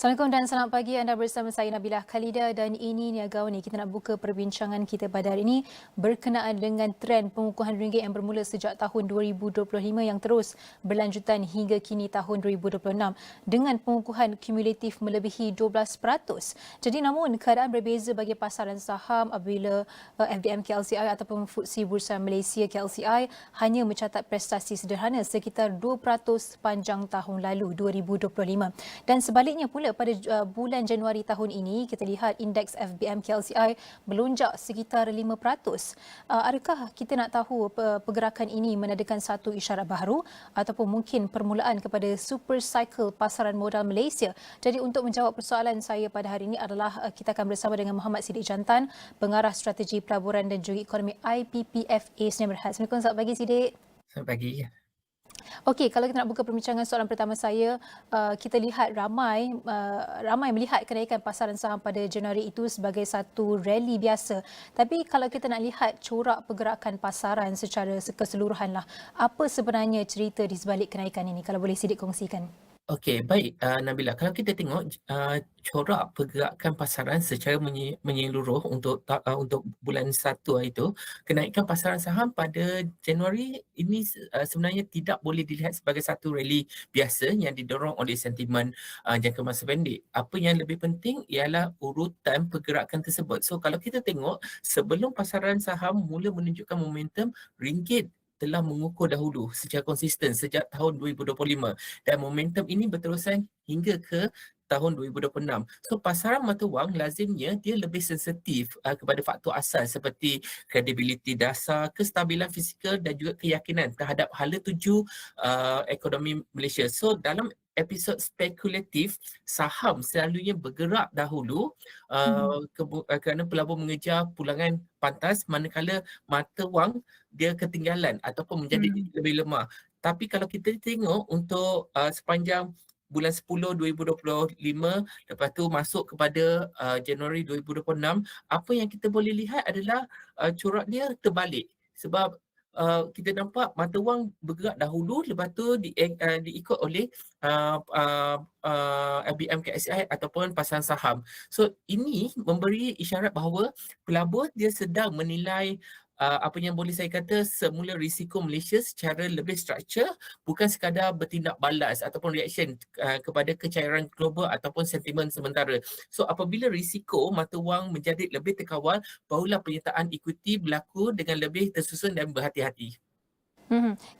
Assalamualaikum dan selamat pagi. Anda bersama saya Nabilah Khaleeda dan ini Niaga AWANI. Kita nak buka perbincangan kita pada hari ini berkenaan dengan trend pengukuhan ringgit yang bermula sejak tahun 2025 yang terus berlanjutan hingga kini tahun 2026 dengan pengukuhan kumulatif melebihi 12%. Jadi namun keadaan berbeza bagi pasaran saham apabila FDM KLCI ataupun FTSE Bursa Malaysia KLCI hanya mencatat prestasi sederhana sekitar 2% sepanjang tahun lalu 2025. Dan sebaliknya pula pada bulan Januari tahun ini, kita lihat indeks FBM KLCI melonjak sekitar 5%. Adakah kita nak tahu pergerakan ini menandakan satu isyarat baharu ataupun mungkin permulaan kepada super cycle pasaran modal Malaysia? Jadi untuk menjawab persoalan saya pada hari ini adalah kita akan bersama dengan Muhammad Siddiq Jantan, Pengarah Strategi Pelaburan dan juga Ekonomi IPPFA Sdn Bhd. Assalamualaikum, selamat pagi Siddiq. Selamat pagi. Okey, kalau kita nak buka perbincangan soalan pertama saya, kita lihat ramai melihat kenaikan pasaran saham pada Januari itu sebagai satu rally biasa. Tapi kalau kita nak lihat corak pergerakan pasaran secara keseluruhan lah, apa sebenarnya cerita di sebalik kenaikan ini? Kalau boleh Siddiq kongsikan. Okey, baik Nabilah. Kalau kita tengok corak pergerakan pasaran secara menyeluruh untuk bulan 1 itu, kenaikan pasaran saham pada Januari ini sebenarnya tidak boleh dilihat sebagai satu rally biasa yang didorong oleh sentimen jangka masa pendek. Apa yang lebih penting ialah urutan pergerakan tersebut. So kalau kita tengok sebelum pasaran saham mula menunjukkan momentum, ringgit telah mengukur dahulu secara konsisten sejak tahun 2025 dan momentum ini berterusan hingga ke tahun 2026. So pasaran mata wang lazimnya dia lebih sensitif kepada faktor asas seperti kredibiliti dasar, kestabilan fizikal dan juga keyakinan terhadap hala tuju ekonomi Malaysia. So dalam episod spekulatif, saham selalunya bergerak dahulu kerana pelabur mengejar pulangan pantas, manakala mata wang dia ketinggalan ataupun menjadi lebih lemah. Tapi kalau kita tengok untuk sepanjang bulan 10 2025, lepas tu masuk kepada Januari 2026, apa yang kita boleh lihat adalah corak dia terbalik. Sebab kita nampak mata wang bergerak dahulu, lepas tu diikut oleh FBM KSI ataupun pasaran saham. So ini memberi isyarat bahawa pelabur dia sedang menilai apa yang boleh saya kata semula risiko Malaysia secara lebih struktur, bukan sekadar bertindak balas ataupun reaction kepada kecairan global ataupun sentimen sementara. So apabila risiko mata wang menjadi lebih terkawal, barulah penyertaan ekuiti berlaku dengan lebih tersusun dan berhati-hati.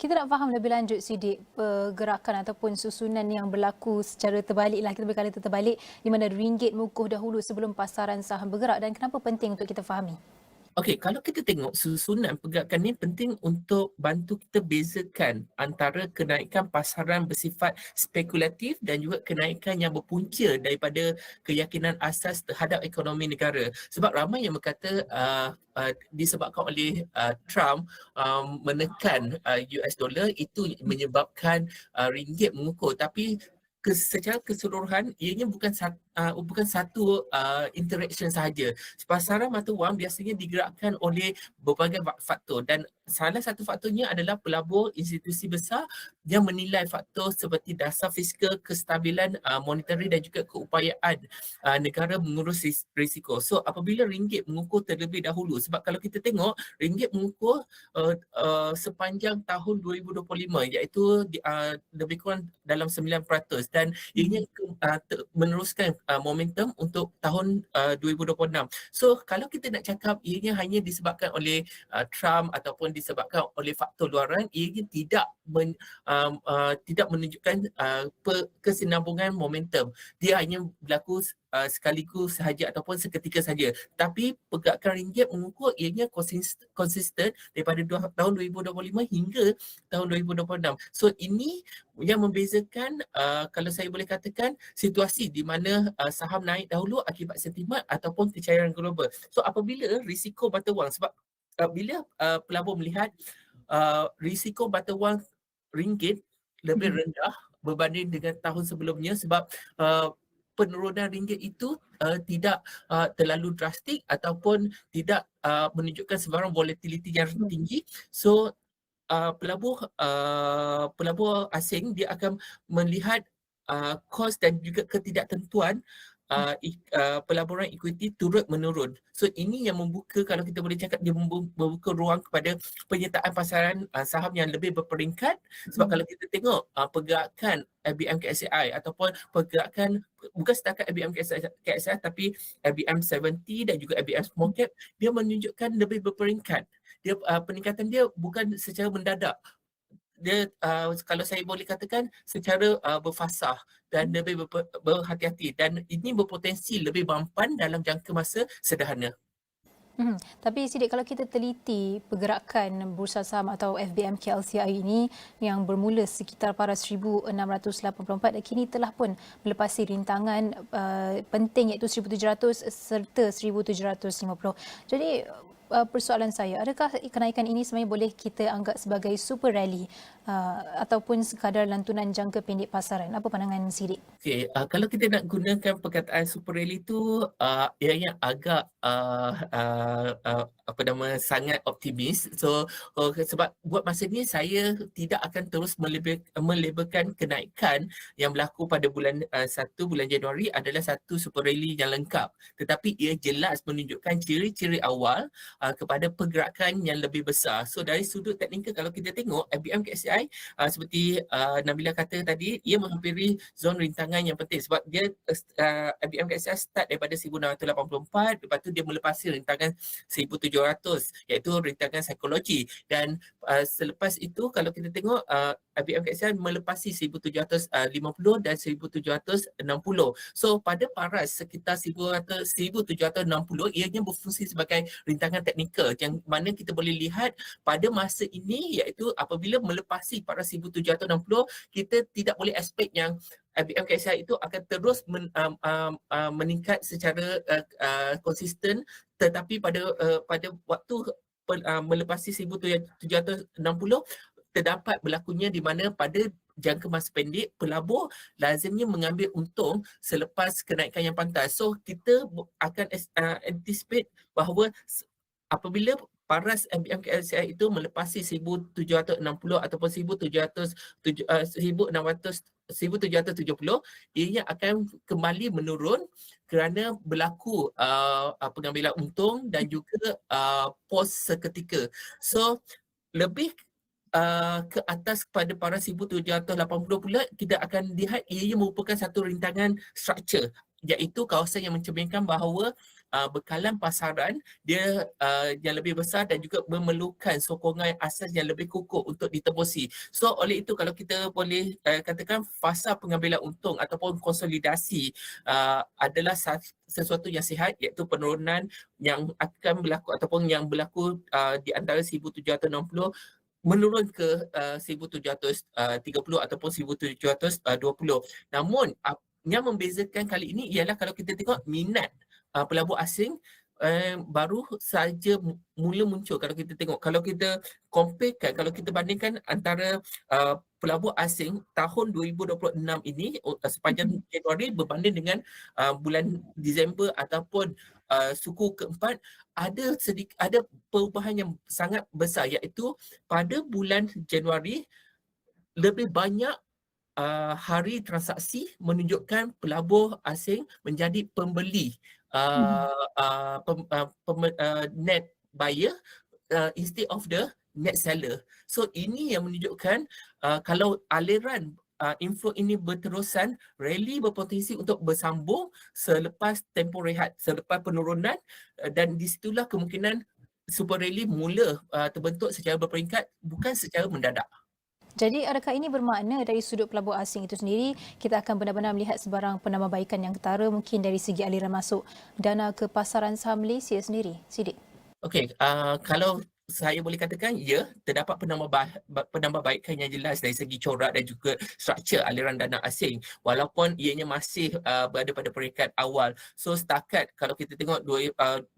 Kita nak faham lebih lanjut Siddiq, pergerakan ataupun susunan yang berlaku secara terbalik lah, kita berkata terbalik, di mana ringgit mengukuh dahulu sebelum pasaran saham bergerak, dan kenapa penting untuk kita fahami? Okey, kalau kita tengok susunan pergerakan ni penting untuk bantu kita bezakan antara kenaikan pasaran bersifat spekulatif dan juga kenaikan yang berpunca daripada keyakinan asas terhadap ekonomi negara. Sebab ramai yang berkata disebabkan oleh Trump menekan US dollar itu menyebabkan ringgit mengukuh, tapi secara keseluruhan ianya bukan satu interaction sahaja. Pasaran mata wang biasanya digerakkan oleh berbagai faktor dan salah satu faktornya adalah pelabur institusi besar yang menilai faktor seperti dasar fiskal, kestabilan monetary dan juga keupayaan negara mengurus risiko. So apabila ringgit mengukuh terlebih dahulu, sebab kalau kita tengok ringgit mengukuh sepanjang tahun 2025 iaitu lebih kurang dalam 9% dan ianya meneruskan momentum untuk tahun 2026. So kalau kita nak cakap ianya hanya disebabkan oleh Trump ataupun disebabkan oleh faktor luaran, ianya tidak menunjukkan kesinambungan momentum. Dia hanya berlaku sekaligus sahaja ataupun seketika saja. Tapi pergerakan ringgit mengukuh ianya konsisten daripada tahun 2025 hingga tahun 2026. So ini yang membezakan kalau saya boleh katakan situasi di mana saham naik dahulu akibat sentimen ataupun kecairan global. So apabila risiko mata wang, sebab bila pelabur melihat risiko mata wang ringgit lebih rendah berbanding dengan tahun sebelumnya, sebab penurunan ringgit itu tidak terlalu drastik ataupun tidak menunjukkan sebarang volatility yang tinggi. So pelabur asing dia akan melihat kos dan juga ketidaktentuan pelaburan ekuiti turut menurun. So ini yang membuka, kalau kita boleh cakap, dia membuka ruang kepada penyertaan pasaran saham yang lebih berperingkat. Sebab kalau kita tengok pergerakan IBM KSI ataupun pergerakan bukan setakat IBM KSI tapi IBM 70 dan juga IBM Small Cap, dia menunjukkan lebih berperingkat. Dia peningkatan dia bukan secara mendadak. Dia kalau saya boleh katakan secara berfasah dan lebih berhati-hati, dan ini berpotensi lebih mampan dalam jangka masa sederhana. Tapi Sidik, kalau kita teliti pergerakan bursa saham atau FBM KLCI ini yang bermula sekitar paras 1684 dan kini telah pun melepasi rintangan penting iaitu 1700 serta 1750. Jadi persoalan saya, adakah kenaikan ini sebenarnya boleh kita anggap sebagai super rally ataupun sekadar lantunan jangka pendek pasaran? Apa pandangan Sidik? Okey, kalau kita nak gunakan perkataan super rally tu, ianya agak sangat optimis. So sebab buat masa ni saya tidak akan terus melabelkan kenaikan yang berlaku pada bulan 1 bulan Januari adalah satu super rally yang lengkap, tetapi ia jelas menunjukkan ciri-ciri awal kepada pergerakan yang lebih besar. So dari sudut teknikal, kalau kita tengok IBM KSI seperti Nabilah kata tadi, ia menghampiri zon rintangan yang penting sebab dia IBM KSI start daripada 1684, lepas tu dia melepasi rintangan 1700 iaitu rintangan psikologi, dan selepas itu kalau kita tengok IBM KSI melepasi 1750 dan 1760. So pada paras sekitar 1760 ianya berfungsi sebagai rintangan teknikal yang mana kita boleh lihat pada masa ini, iaitu apabila melepasi paras 1760, kita tidak boleh expect yang IBM KSI itu akan terus meningkat secara konsisten, tetapi pada waktu melepasi 1760 terdapat berlakunya di mana pada jangka masa pendek pelabur lazimnya mengambil untung selepas kenaikan yang pantas. So kita akan anticipate bahawa apabila paras MKLCI itu melepasi 1760 ataupun 1770, ianya akan kembali menurun kerana berlaku pengambilan untung dan juga pos seketika. So lebih ke atas kepada paras 1780 pula, kita akan lihat ia merupakan satu rintangan struktur, iaitu kawasan yang mencerminkan bahawa bekalan pasaran dia yang lebih besar dan juga memerlukan sokongan asas yang lebih kukuh untuk ditembusi. So oleh itu, kalau kita boleh katakan fasa pengambilan untung ataupun konsolidasi adalah sesuatu yang sihat, iaitu penurunan yang akan berlaku ataupun yang berlaku di antara 1760 menurun ke 1730 ataupun 1720. Namun yang membezakan kali ini ialah kalau kita tengok minat pelabur asing baru saja mula muncul. Kalau kita tengok, kalau kita comparekan, kalau kita bandingkan antara pelabur asing tahun 2026 ini sepanjang Januari berbanding dengan bulan Disember ataupun suku keempat, ada perubahan yang sangat besar, iaitu pada bulan Januari lebih banyak hari transaksi menunjukkan pelabur asing menjadi pembeli net buyer instead of the net seller. So ini yang menunjukkan kalau aliran info ini berterusan, rally berpotensi untuk bersambung selepas tempoh rehat, selepas penurunan, dan di situlah kemungkinan super rally mula terbentuk secara berperingkat, bukan secara mendadak. Jadi adakah ini bermakna dari sudut pelabur asing itu sendiri kita akan benar-benar melihat sebarang penambahbaikan yang ketara mungkin dari segi aliran masuk dana ke pasaran saham Malaysia sendiri? Sidik. Okey, kalau saya boleh katakan, ya, terdapat penambahbaikan yang jelas dari segi corak dan juga struktur aliran dana asing, walaupun ianya masih berada pada peringkat awal. So setakat kalau kita tengok 28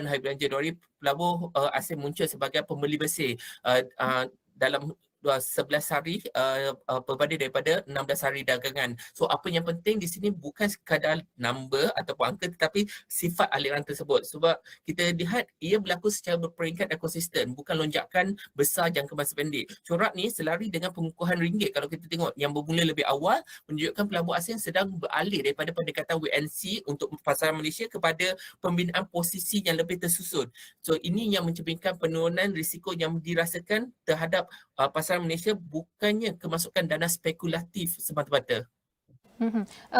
hari bulan Januari, pelabur asing muncul sebagai pembeli bersih dalam 11 hari berbanding daripada 16 hari dagangan. So apa yang penting di sini bukan sekadar number ataupun angka, tetapi sifat aliran tersebut. Sebab kita lihat ia berlaku secara berperingkat dan konsisten, bukan lonjakan besar jangka masa pendek. Corak ni selari dengan pengukuhan ringgit kalau kita tengok yang bermula lebih awal, menunjukkan pelabur asing sedang beralih daripada pendekatan WNC untuk pasaran Malaysia kepada pembinaan posisi yang lebih tersusun. So ini yang mencerminkan penurunan risiko yang dirasakan terhadap pasaran Malaysia, bukannya kemasukan dana spekulatif semata-mata.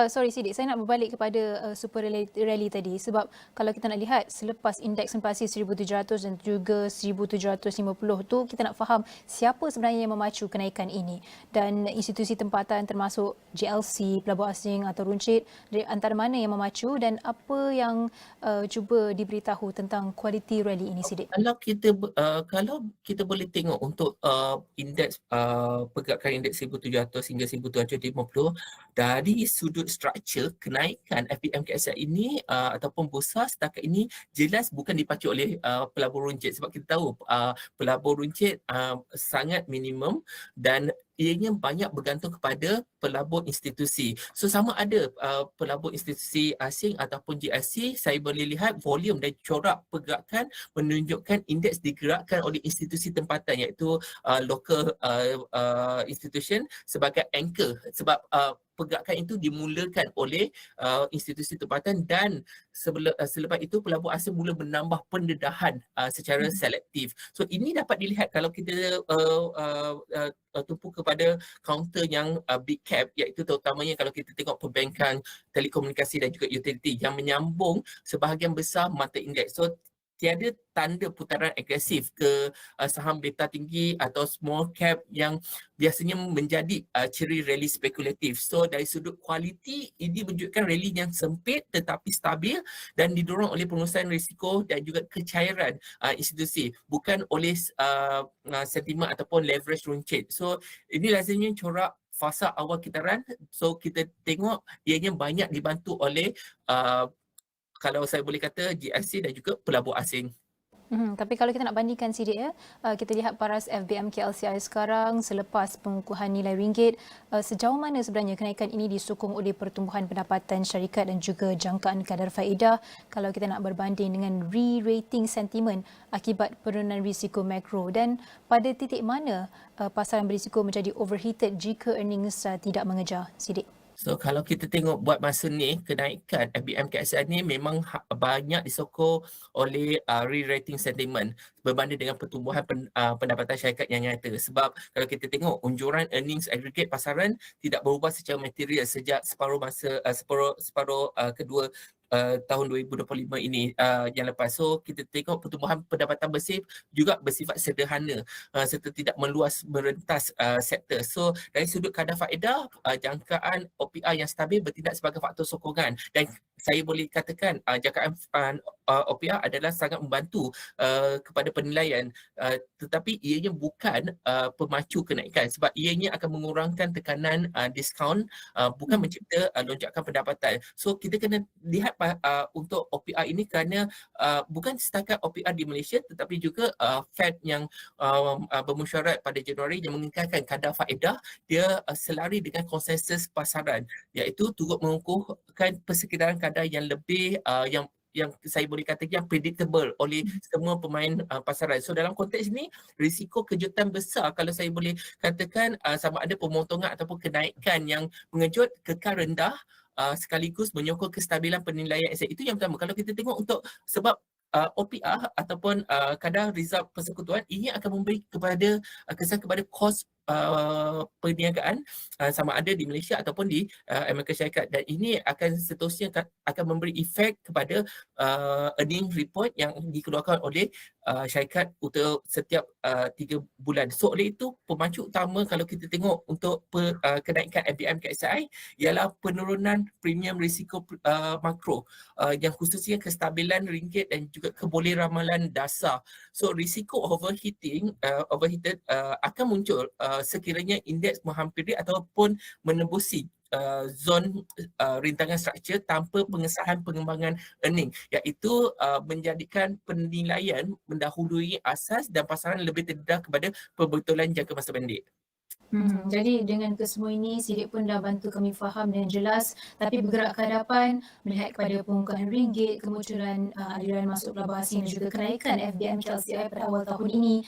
Sorry Sidik, saya nak berbalik kepada super rally tadi, sebab kalau kita nak lihat selepas indeks inflasi 1700 dan juga 1750 tu, kita nak faham siapa sebenarnya yang memacu kenaikan ini, dan institusi tempatan termasuk GLC, pelabur asing atau runcit, antara mana yang memacu dan apa yang cuba diberitahu tentang kualiti rally ini, Sidik? Kalau kita boleh tengok untuk indeks pergerakan indeks 1700 hingga 1750, dari sudut struktur kenaikan FBM KSI ini ataupun Bursa setakat ini jelas bukan dipacu oleh pelabur runcit, sebab kita tahu pelabur runcit sangat minimum dan ianya banyak bergantung kepada pelabur institusi. So sama ada pelabur institusi asing ataupun GIC, saya boleh lihat volume dan corak pergerakan menunjukkan indeks digerakkan oleh institusi tempatan, iaitu local institution sebagai anchor, sebab pergerakan itu dimulakan oleh institusi tempatan, dan selepas itu pelabur asing mula menambah pendedahan secara selektif. So ini dapat dilihat kalau kita tumpu kepada kaunter yang big cap, iaitu terutamanya kalau kita tengok perbankan, telekomunikasi dan juga utility yang menyambung sebahagian besar mata indeks. So tiada tanda putaran agresif ke saham beta tinggi atau small cap yang biasanya menjadi ciri rally spekulatif. So dari sudut kualiti, ini menunjukkan rally yang sempit tetapi stabil dan didorong oleh pengurusan risiko dan juga kecairan institusi, bukan oleh sentimen ataupun leverage runcit. So ini lazimnya corak fasa awal kitaran. So kita tengok ianya banyak dibantu oleh kalau saya boleh kata GIC dan juga pelabur asing. Tapi kalau kita nak bandingkan Sidik, kita lihat paras FBM KLCI sekarang selepas pengukuhan nilai ringgit, sejauh mana sebenarnya kenaikan ini disokong oleh pertumbuhan pendapatan syarikat dan juga jangkaan kadar faedah kalau kita nak berbanding dengan re-rating sentimen akibat penurunan risiko makro, dan pada titik mana pasaran berisiko menjadi overheated jika earnings tidak mengejar, Sidik? So kalau kita tengok buat masa ni, kenaikan FBM KSI ni memang banyak disokong oleh re-rating sentiment berbanding dengan pertumbuhan pendapatan syarikat yang nyata. Sebab kalau kita tengok unjuran earnings aggregate pasaran tidak berubah secara material sejak separuh kedua tahun 2025 ini yang lepas. So kita tengok pertumbuhan pendapatan bersih juga bersifat sederhana serta tidak meluas merentas sektor. So dari sudut kadar faedah, jangkaan OPR yang stabil bertindak sebagai faktor sokongan, dan saya boleh katakan jangkaan OPR adalah sangat membantu kepada penilaian, tetapi ianya bukan pemacu kenaikan, sebab ianya akan mengurangkan tekanan diskaun, bukan mencipta lonjakan pendapatan. So kita kena lihat untuk OPR ini kerana bukan setakat OPR di Malaysia, tetapi juga Fed yang bermesyuarat pada Januari yang mengekalkan kadar faedah dia selari dengan konsensus pasaran, iaitu turut mengukuhkan persekitaran kadar yang lebih yang saya boleh katakan predictable oleh semua pemain pasaran. So dalam konteks ini, risiko kejutan besar kalau saya boleh katakan sama ada pemotongan ataupun kenaikan yang mengejut kekal rendah sekaligus menyokong kestabilan penilaian aset. Itu yang pertama. Kalau kita tengok untuk sebab OPR ataupun kadar result persekutuan, ini akan memberi kepada kesan kepada kos perniagaan sama ada di Malaysia ataupun di Amerika Syarikat, dan ini akan seterusnya akan memberi efek kepada earning report yang dikeluarkan oleh syarikat untuk setiap 3 bulan. So oleh itu pemacu utama kalau kita tengok untuk kenaikan FBM KSI ialah penurunan premium risiko makro yang khususnya kestabilan ringgit dan juga kebolehramalan dasar. So risiko overheated akan muncul sekiranya indeks menghampiri ataupun menembusi zon rintangan struktur tanpa pengesahan pengembangan earning, iaitu menjadikan penilaian mendahului asas dan pasaran lebih terdedah kepada perbetulan jangka masa pendek. Jadi dengan kesemua ini, Sidik pun dah bantu kami faham dengan jelas, tapi bergerak ke hadapan, melihat kepada pengukuhan ringgit, kemunculan aliran masuk pelabur asing dan juga kenaikan FDM KLCI pada awal tahun ini,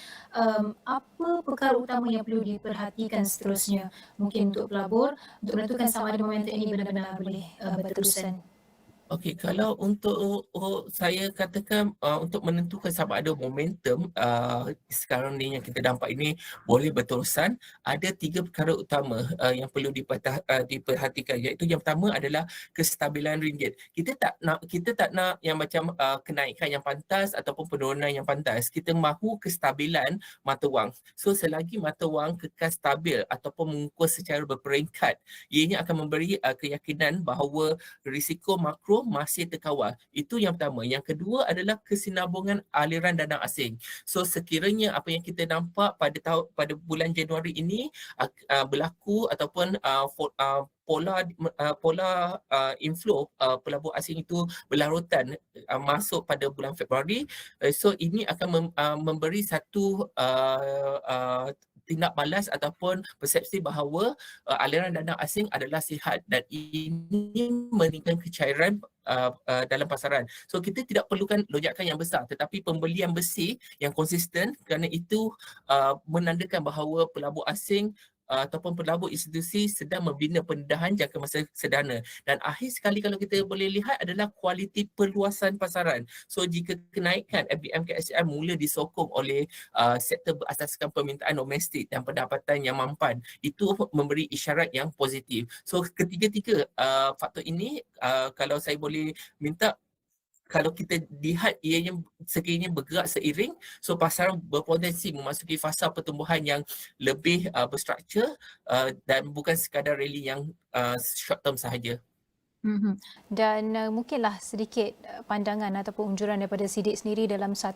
apa perkara utama yang perlu diperhatikan seterusnya mungkin untuk pelabur untuk menentukan sama ada momentum ini benar-benar boleh berterusan? Okey, kalau untuk saya katakan untuk menentukan sama ada momentum sekarang ni yang kita nampak ini boleh berterusan, ada 3 perkara utama yang perlu diperhatikan, iaitu yang pertama adalah kestabilan ringgit. Kita tak nak yang macam kenaikan yang pantas ataupun penurunan yang pantas. Kita mahu kestabilan mata wang. So selagi mata wang kekal stabil ataupun mengukur secara berperingkat, ianya akan memberi keyakinan bahawa risiko makro masih terkawal. Itu yang pertama. Yang kedua adalah kesinambungan aliran dana asing. So sekiranya apa yang kita nampak pada bulan Januari ini berlaku ataupun pola inflow pelabur asing itu berlarutan masuk pada bulan Februari, so ini akan memberi satu tindak balas ataupun persepsi bahawa aliran dana asing adalah sihat dan ini meningkatkan kecairan dalam pasaran. So kita tidak perlukan lonjakan yang besar tetapi pembelian bersih yang konsisten, kerana itu menandakan bahawa pelabur asing ataupun pelabur institusi sedang membina pendedahan jangka masa sederhana. Dan akhir sekali kalau kita boleh lihat adalah kualiti perluasan pasaran. So jika kenaikan FDM KSCI mula disokong oleh sektor berasaskan permintaan domestik dan pendapatan yang mampan, itu memberi isyarat yang positif. So ketiga-tiga faktor ini kalau saya boleh minta, kalau kita lihat ianya sekiranya bergerak seiring, so pasaran berpotensi memasuki fasa pertumbuhan yang lebih berstruktur dan bukan sekadar rally yang short term sahaja. Dan mungkinlah sedikit pandangan ataupun unjuran daripada Sidik sendiri dalam 1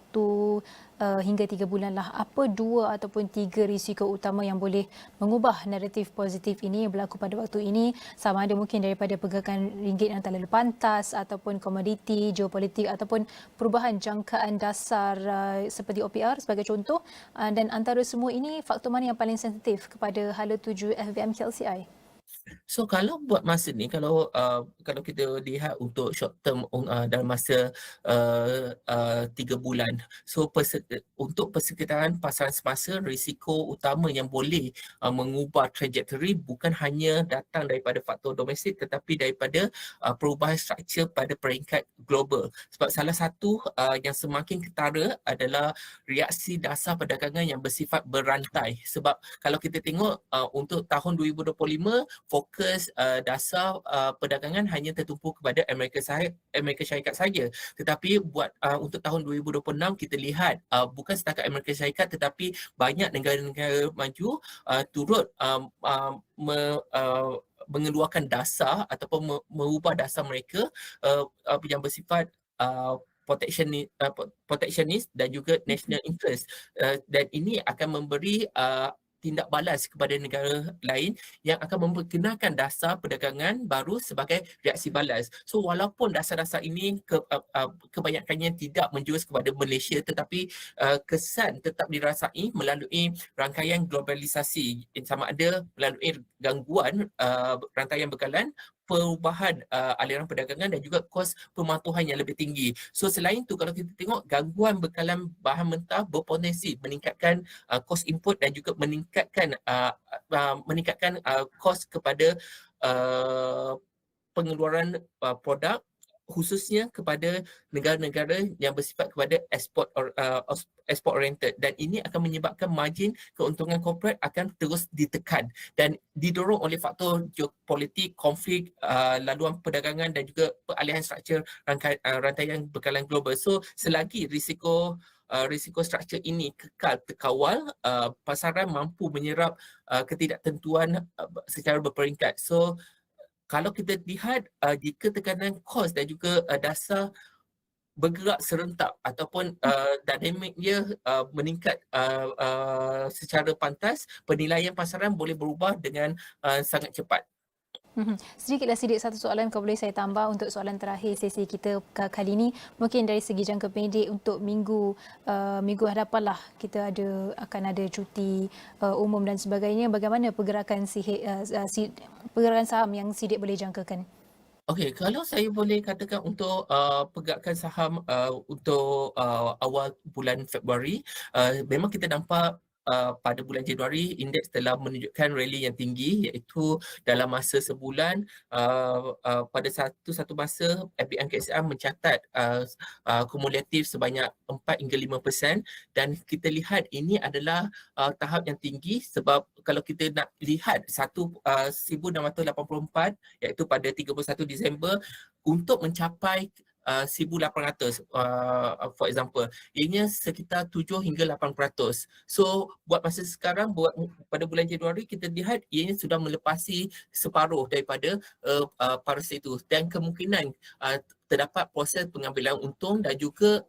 hingga 3 bulan lah. Apa 2 ataupun 3 risiko utama yang boleh mengubah naratif positif ini yang berlaku pada waktu ini, sama ada mungkin daripada pergerakan ringgit yang terlalu pantas ataupun komoditi, geopolitik ataupun perubahan jangkaan dasar seperti OPR sebagai contoh, dan antara semua ini faktor mana yang paling sensitif kepada hala tuju FVM KLCI? So kalau buat masa ni, kalau kita lihat untuk short term dalam masa 3 bulan, so untuk persekitaran pasaran semasa, risiko utama yang boleh mengubah trajectory bukan hanya datang daripada faktor domestik tetapi daripada perubahan struktur pada peringkat global. Sebab salah satu yang semakin ketara adalah reaksi dasar perdagangan yang bersifat berantai. Sebab kalau kita tengok untuk tahun 2025, fokus dasar perdagangan hanya tertumpu kepada Amerika Syarikat saja. Tetapi buat untuk tahun 2026 kita lihat bukan setakat Amerika Syarikat tetapi banyak negara-negara maju turut mengeluarkan dasar ataupun mengubah dasar mereka yang bersifat protectionist dan juga national interest, dan ini akan memberi tindak balas kepada negara lain yang akan memperkenalkan dasar perdagangan baru sebagai reaksi balas. So walaupun dasar-dasar ini kebanyakannya tidak menjurus kepada Malaysia, tetapi kesan tetap dirasai melalui rangkaian globalisasi, sama ada melalui gangguan rantaian bekalan, perubahan aliran perdagangan dan juga kos pematuhan yang lebih tinggi. So selain itu, kalau kita tengok gangguan bekalan bahan mentah berpotensi meningkatkan kos input dan juga meningkatkan kos kepada pengeluaran produk, khususnya kepada negara-negara yang bersifat kepada export oriented, dan ini akan menyebabkan margin keuntungan korporat akan terus ditekan dan didorong oleh faktor geopolitik, konflik, laluan perdagangan dan juga peralihan struktur rantaian bekalan global. So selagi risiko struktur ini kekal terkawal, pasaran mampu menyerap ketidaktentuan secara berperingkat. So kalau kita lihat jika tekanan kos dan juga dasar bergerak serentak ataupun dinamiknya meningkat secara pantas, penilaian pasaran boleh berubah dengan sangat cepat. Sedikitlah satu soalan kalau boleh saya tambah untuk soalan terakhir sesi kita kali ini. Mungkin dari segi jangka pendek untuk minggu hadapan lah kita akan ada cuti umum dan sebagainya. Bagaimana pergerakan pergerakan saham yang Sidik boleh jangkakan? Okey, kalau saya boleh katakan untuk pergerakan saham untuk awal bulan Februari, memang kita nampak pada bulan Januari indeks telah menunjukkan rally yang tinggi, iaitu dalam masa sebulan pada satu masa FBN KSR mencatat kumulatif sebanyak 4 hingga 5%, dan kita lihat ini adalah tahap yang tinggi sebab kalau kita nak lihat 1684 iaitu pada 31 Disember untuk mencapai 1,800 for example, ianya sekitar 7 hingga 8%. So buat masa sekarang, pada bulan Januari kita lihat ianya sudah melepasi separuh daripada paras itu, dan kemungkinan terdapat proses pengambilan untung dan juga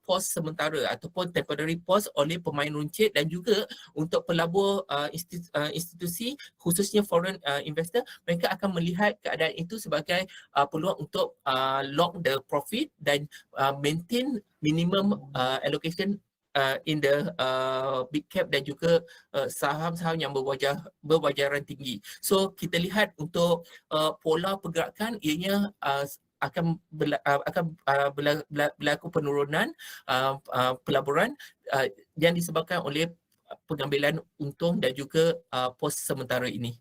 pos sementara ataupun temporary pos oleh pemain runcit dan juga untuk pelabur institusi khususnya foreign investor. Mereka akan melihat keadaan itu sebagai peluang untuk lock the profit dan maintain minimum allocation in the big cap dan juga saham-saham yang berwajaran tinggi. So kita lihat untuk pola pergerakan ianya akan berlaku penurunan pelaburan yang disebabkan oleh pengambilan untung dan juga pos sementara ini.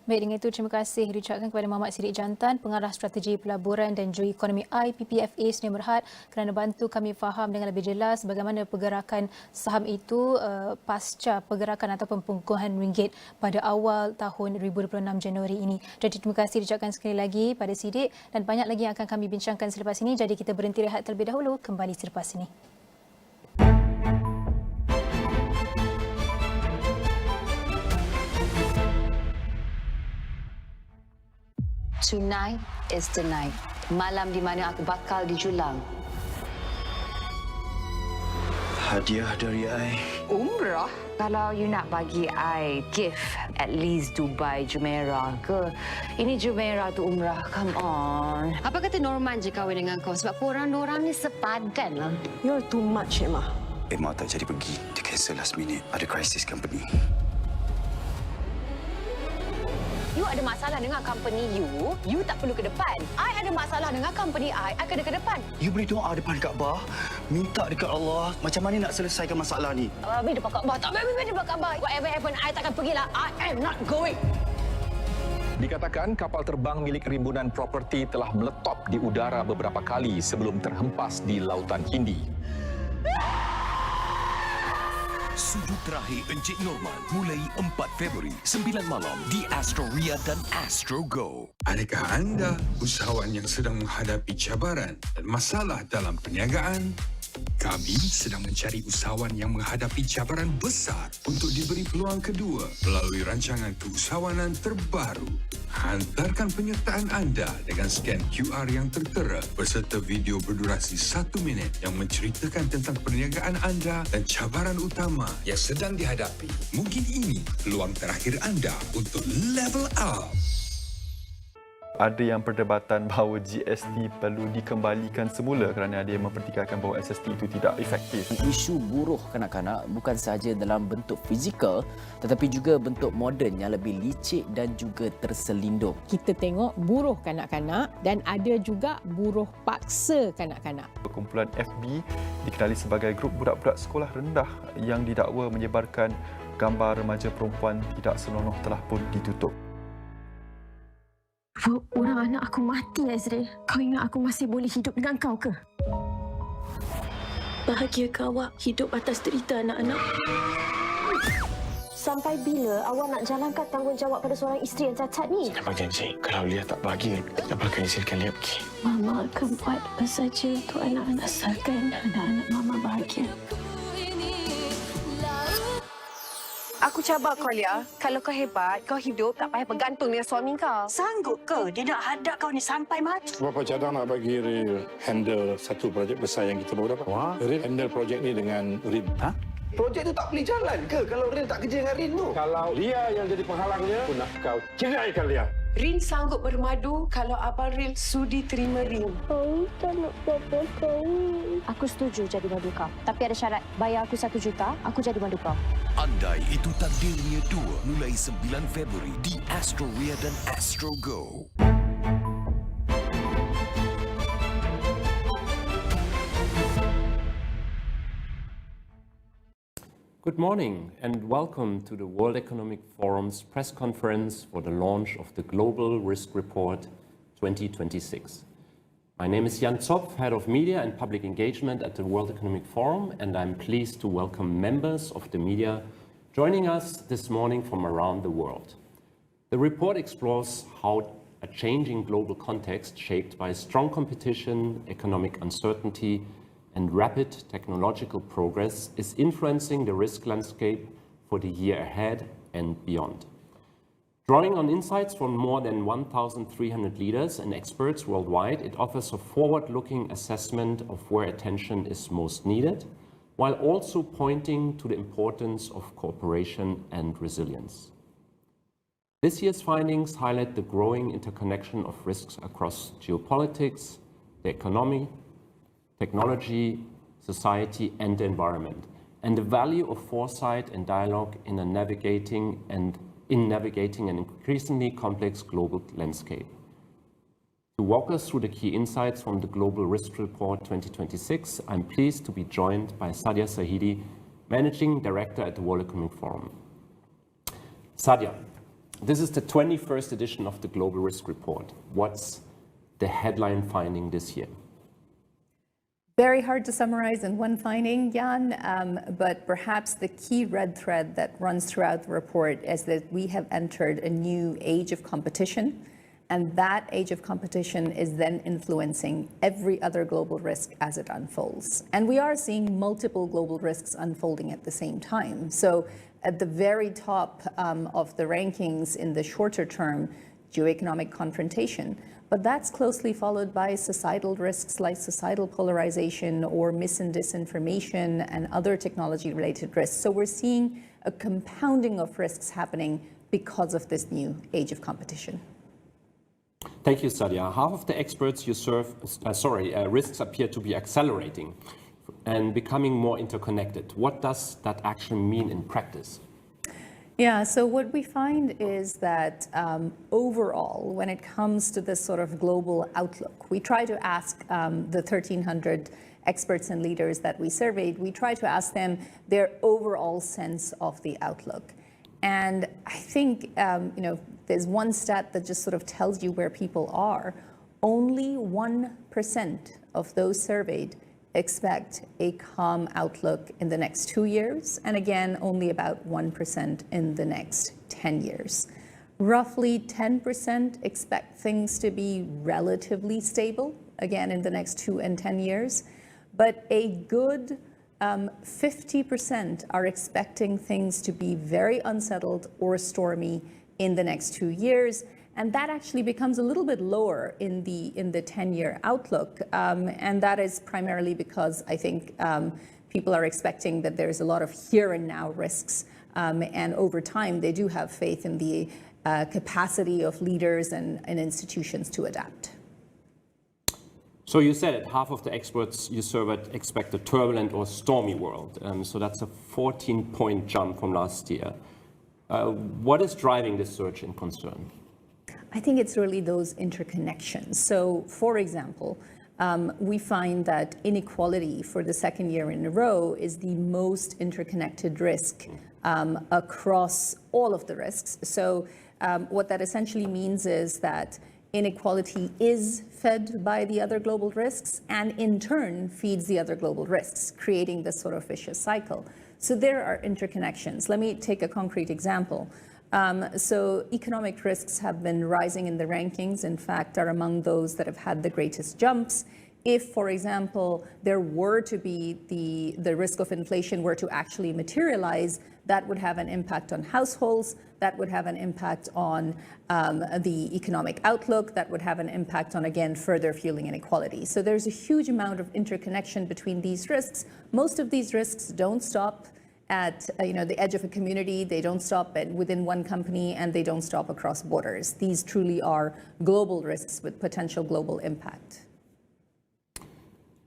Baik, dengan itu terima kasih diucapkan kepada Muhammad Sidik Jantan, Pengarah Strategi Pelaburan dan Geoekonomi IPPFA Sdn Bhd kerana bantu kami faham dengan lebih jelas bagaimana pergerakan saham itu pasca pergerakan ataupun pengukuhan ringgit pada awal tahun 2026 Januari ini. Jadi terima kasih diucapkan sekali lagi pada Sidik, dan banyak lagi yang akan kami bincangkan selepas ini. Jadi kita berhenti rehat terlebih dahulu, kembali selepas ini. Tonight is the night. Malam di mana aku bakal dijulang. Hadiah dari I. Umrah? Kalau you nak bagi I gift, at least Dubai Jumeirah ke? Ini Jumeirah tu umrah, come on. Apa kata Norman je kahwin dengan kau? Sebab korang dorang ni sepadan lah. You're too much, Emma. Emma tak jadi pergi. Dia cancel last minute. Ada krisis company. You ada masalah dengan company you tak perlu ke depan. I ada masalah dengan company I kena ke depan. You beri doa depan Kaabah. Minta dekat Allah. Macam mana nak selesaikan masalah ni? Babi depan Kaabah. Tak babi depan Kaabah. Whatever happen, I takkan pergilah. I am not going. Dikatakan kapal terbang milik rimbunan properti telah meletop di udara beberapa kali sebelum terhempas di Lautan Hindi. Sudut terakhir Encik Norman mulai 4 Februari 9 malam di Astro Ria dan Astro Go. Adakah anda usahawan yang sedang menghadapi cabaran dan masalah dalam perniagaan? Kami sedang mencari usahawan yang menghadapi cabaran besar untuk diberi peluang kedua melalui rancangan keusahawanan terbaru. Hantarkan penyertaan anda dengan skan QR yang tertera berserta video berdurasi 1 minit yang menceritakan tentang perniagaan anda dan cabaran utama yang sedang dihadapi. Mungkin ini peluang terakhir anda untuk level up. Ada yang perdebatan bahawa GST perlu dikembalikan semula kerana ada yang mempertikaikan bahawa SST itu tidak efektif. Isu buruh kanak-kanak bukan sahaja dalam bentuk fizikal tetapi juga bentuk moden yang lebih licik dan juga terselindung. Kita tengok buruh kanak-kanak dan ada juga buruh paksa kanak-kanak. Kumpulan FB dikenali sebagai grup budak-budak sekolah rendah yang didakwa menyebarkan gambar remaja perempuan tidak senonoh telah pun ditutup. Orang anak aku mati, Azril. Kau ingat aku masih boleh hidup dengan kau ke? Bahagia ke awak hidup atas derita anak-anak? Sampai bila awak nak jalankan tanggungjawab pada seorang isteri yang cacat ni? Apa janji? Kalau Lia tak bagi, apa akan izinkan Lia pergi? Mama akan buat apa saja untuk anak-anak, asalkan anak-anak Mama bahagia. Aku cabar kau, Lia. Kalau kau hebat, kau hidup tak payah bergantung dengan suami kau. Sanggup ke dia nak hadap kau ni sampai mati? Berapa cadang nak bagi Ril handle satu projek besar yang kita baru dapat? Wah. Ril handle projek ni dengan Rin. Ha? Projek tu tak boleh jalan ke kalau Rin tak kerja dengan Rin tu? Kalau Lia yang jadi penghalangnya, aku nak kau ceraikan Lia. Rin sanggup bermadu kalau Abang Rin sudi terima Rin. Kau tak nak papa kau. Aku setuju jadi madu kau. Tapi ada syarat. Bayar aku 1 juta, aku jadi madu kau. Andai itu takdirnya dua mulai 9 Februari di Astro Ria dan Astro Go. Good morning and welcome to the World Economic Forum's press conference for the launch of the Global Risk Report 2026. My name is Jan Zopf, Head of Media and Public Engagement at the World Economic Forum, and I'm pleased to welcome members of the media joining us this morning from around the world. The report explores how a changing global context shaped by strong competition, economic uncertainty, and rapid technological progress is influencing the risk landscape for the year ahead and beyond. Drawing on insights from more than 1,300 leaders and experts worldwide, it offers a forward-looking assessment of where attention is most needed, while also pointing to the importance of cooperation and resilience. This year's findings highlight the growing interconnection of risks across geopolitics, the economy, technology, society, and the environment, and the value of foresight and dialogue in navigating an increasingly complex global landscape. To walk us through the key insights from the Global Risk Report 2026, I'm pleased to be joined by Sadia Sahidi, Managing Director at the World Economic Forum. Sadia, this is the 21st edition of the Global Risk Report. What's the headline finding this year? Very hard to summarize in one finding, Jan, but perhaps the key red thread that runs throughout the report is that we have entered a new age of competition, and that age of competition is then influencing every other global risk as it unfolds. And we are seeing multiple global risks unfolding at the same time. So at the very top of the rankings in the shorter term, geoeconomic confrontation, but that's closely followed by societal risks like societal polarization or mis and disinformation and other technology-related risks. So we're seeing a compounding of risks happening because of this new age of competition. Thank you, Sadia. Half of the experts you serve, risks appear to be accelerating and becoming more interconnected. What does that actually mean in practice? Yeah, so what we find is that overall, when it comes to this sort of global outlook, we try to ask the 1,300 experts and leaders that we surveyed, we try to ask them their overall sense of the outlook. And I think, there's one stat that just sort of tells you where people are. Only 1% of those surveyed expect a calm outlook in the next 2 years, and again, only about 1% in the next 10 years. Roughly 10% expect things to be relatively stable, again, in the next 2 and 10 years, but a good 50% are expecting things to be very unsettled or stormy in the next 2 years. And that actually becomes a little bit lower in the 10-year outlook. And that is primarily because I think people are expecting that there's a lot of here and now risks. And over time, they do have faith in the capacity of leaders and institutions to adapt. So you said it, half of the experts you surveyed expect a turbulent or stormy world. So that's a 14-point jump from last year. What is driving this surge in concern? I think it's really those interconnections. So, for example, we find that inequality for the second year in a row is the most interconnected risk across all of the risks. So what that essentially means is that inequality is fed by the other global risks and in turn feeds the other global risks, creating this sort of vicious cycle. So there are interconnections. Let me take a concrete example. So economic risks have been rising in the rankings, in fact, are among those that have had the greatest jumps. If, for example, there were to be the risk of inflation were to actually materialize, that would have an impact on households, that would have an impact on the economic outlook, that would have an impact on, again, further fueling inequality. So there's a huge amount of interconnection between these risks. Most of these risks don't stop at the edge of a community, they don't stop within one company, and they don't stop across borders. These truly are global risks with potential global impact.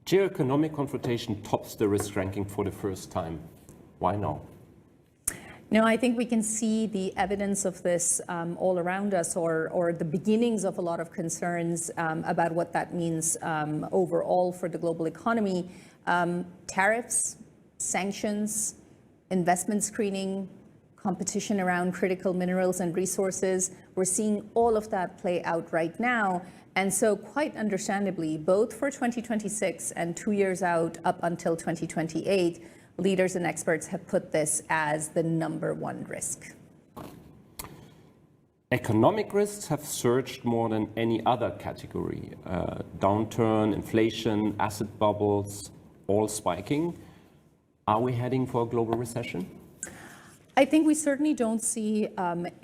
Geoeconomic confrontation tops the risk ranking for the first time. Why now? No, I think we can see the evidence of this all around us, or the beginnings of a lot of concerns about what that means overall for the global economy. Tariffs, sanctions, investment screening, competition around critical minerals and resources. We're seeing all of that play out right now. And so quite understandably, both for 2026 and 2 years out up until 2028, leaders and experts have put this as the #1 risk. Economic risks have surged more than any other category. Downturn, inflation, asset bubbles, all spiking. Are we heading for a global recession? I think we certainly don't see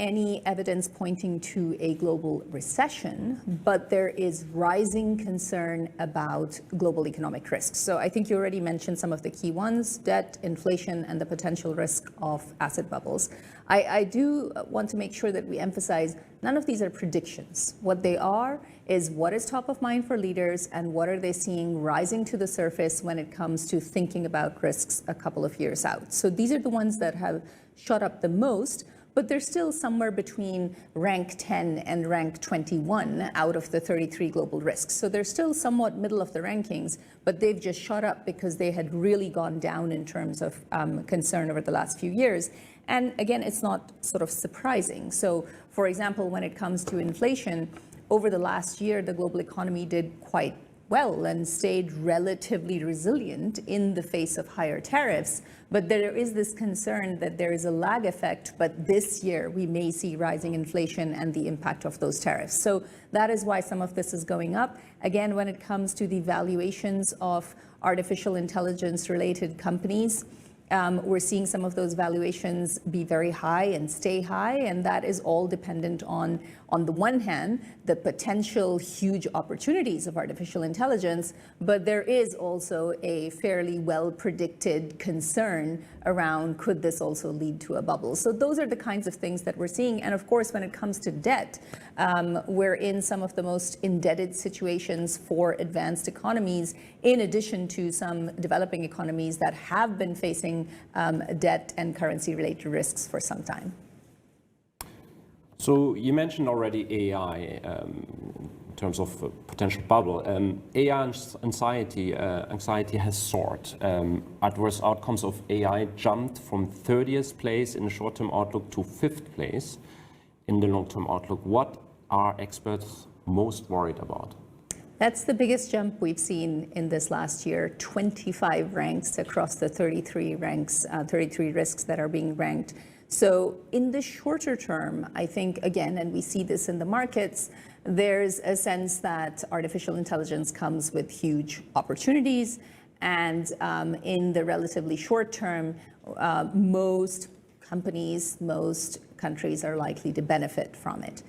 any evidence pointing to a global recession, but there is rising concern about global economic risks. So I think you already mentioned some of the key ones: debt, inflation, and the potential risk of asset bubbles. I do want to make sure that we emphasize none of these are predictions. What they are is what is top of mind for leaders and what are they seeing rising to the surface when it comes to thinking about risks a couple of years out. So these are the ones that have shot up the most, but they're still somewhere between rank 10 and rank 21 out of the 33 global risks. So they're still somewhat middle of the rankings, but they've just shot up because they had really gone down in terms of concern over the last few years. And again, it's not sort of surprising. So for example, when it comes to inflation, over the last year, the global economy did quite well and stayed relatively resilient in the face of higher tariffs. But there is this concern that there is a lag effect, but this year we may see rising inflation and the impact of those tariffs. So that is why some of this is going up. Again, when it comes to the valuations of artificial intelligence related companies, we're seeing some of those valuations be very high and stay high, and that is all dependent on the one hand, the potential huge opportunities of artificial intelligence, but there is also a fairly well-predicted concern around could this also lead to a bubble. So those are the kinds of things that we're seeing. And of course, when it comes to debt, we're in some of the most indebted situations for advanced economies, in addition to some developing economies that have been facing debt and currency-related risks for some time. So you mentioned already AI in terms of potential bubble. AI anxiety has soared. Adverse outcomes of AI jumped from 30th place in the short-term outlook to 5th place in the long-term outlook. What are experts most worried about? That's the biggest jump we've seen in this last year, 25 ranks across the 33 risks that are being ranked. So in the shorter term, I think, again, and we see this in the markets, there's a sense that artificial intelligence comes with huge opportunities. And in the relatively short term, most companies, most countries are likely to benefit from it.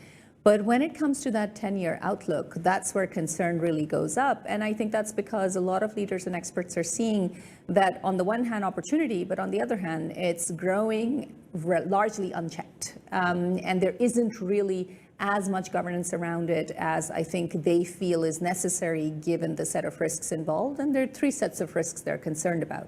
But when it comes to that 10-year outlook, that's where concern really goes up. And I think that's because a lot of leaders and experts are seeing that on the one hand opportunity, but on the other hand, it's growing largely unchecked. And there isn't really as much governance around it as I think they feel is necessary given the set of risks involved. And there are 3 sets of risks they're concerned about.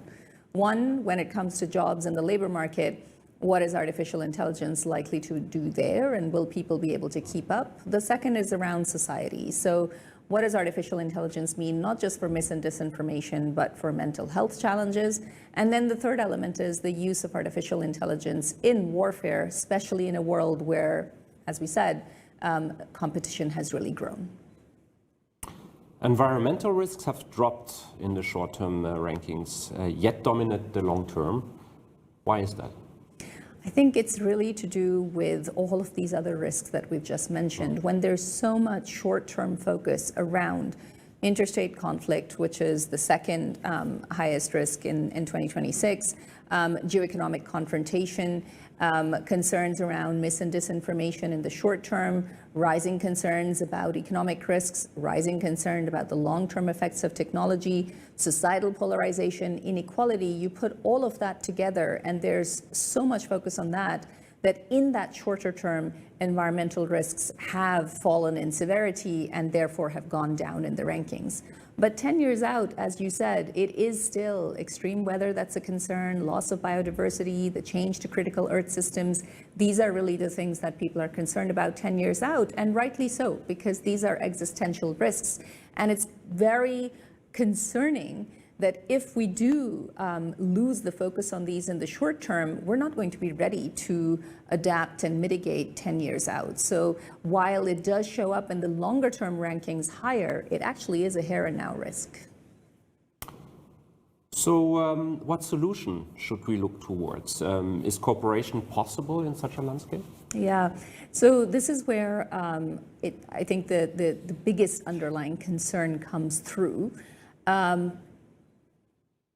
One, when it comes to jobs in the labor market, what is artificial intelligence likely to do there, and will people be able to keep up? The second is around society. So what does artificial intelligence mean, not just for mis and disinformation, but for mental health challenges? And then the third element is the use of artificial intelligence in warfare, especially in a world where, as we said, competition has really grown. Environmental risks have dropped in the short-term rankings, yet dominate the long-term. Why is that? I think it's really to do with all of these other risks that we've just mentioned. When there's so much short-term focus around interstate conflict, which is the second highest risk in 2026, geoeconomic confrontation, concerns around mis and disinformation in the short term, rising concerns about economic risks, rising concern about the long-term effects of technology, societal polarization, inequality. You put all of that together, and there's so much focus on that in that shorter term, environmental risks have fallen in severity and therefore have gone down in the rankings. But 10 years out, as you said, it is still extreme weather that's a concern, loss of biodiversity, the change to critical Earth systems. These are really the things that people are concerned about 10 years out, and rightly so, because these are existential risks. And it's very concerning that if we do lose the focus on these in the short term, we're not going to be ready to adapt and mitigate 10 years out. So while it does show up in the longer term rankings higher, it actually is a here and now risk. So what solution should we look towards? Is cooperation possible in such a landscape? Yeah, so this is where I think the biggest underlying concern comes through.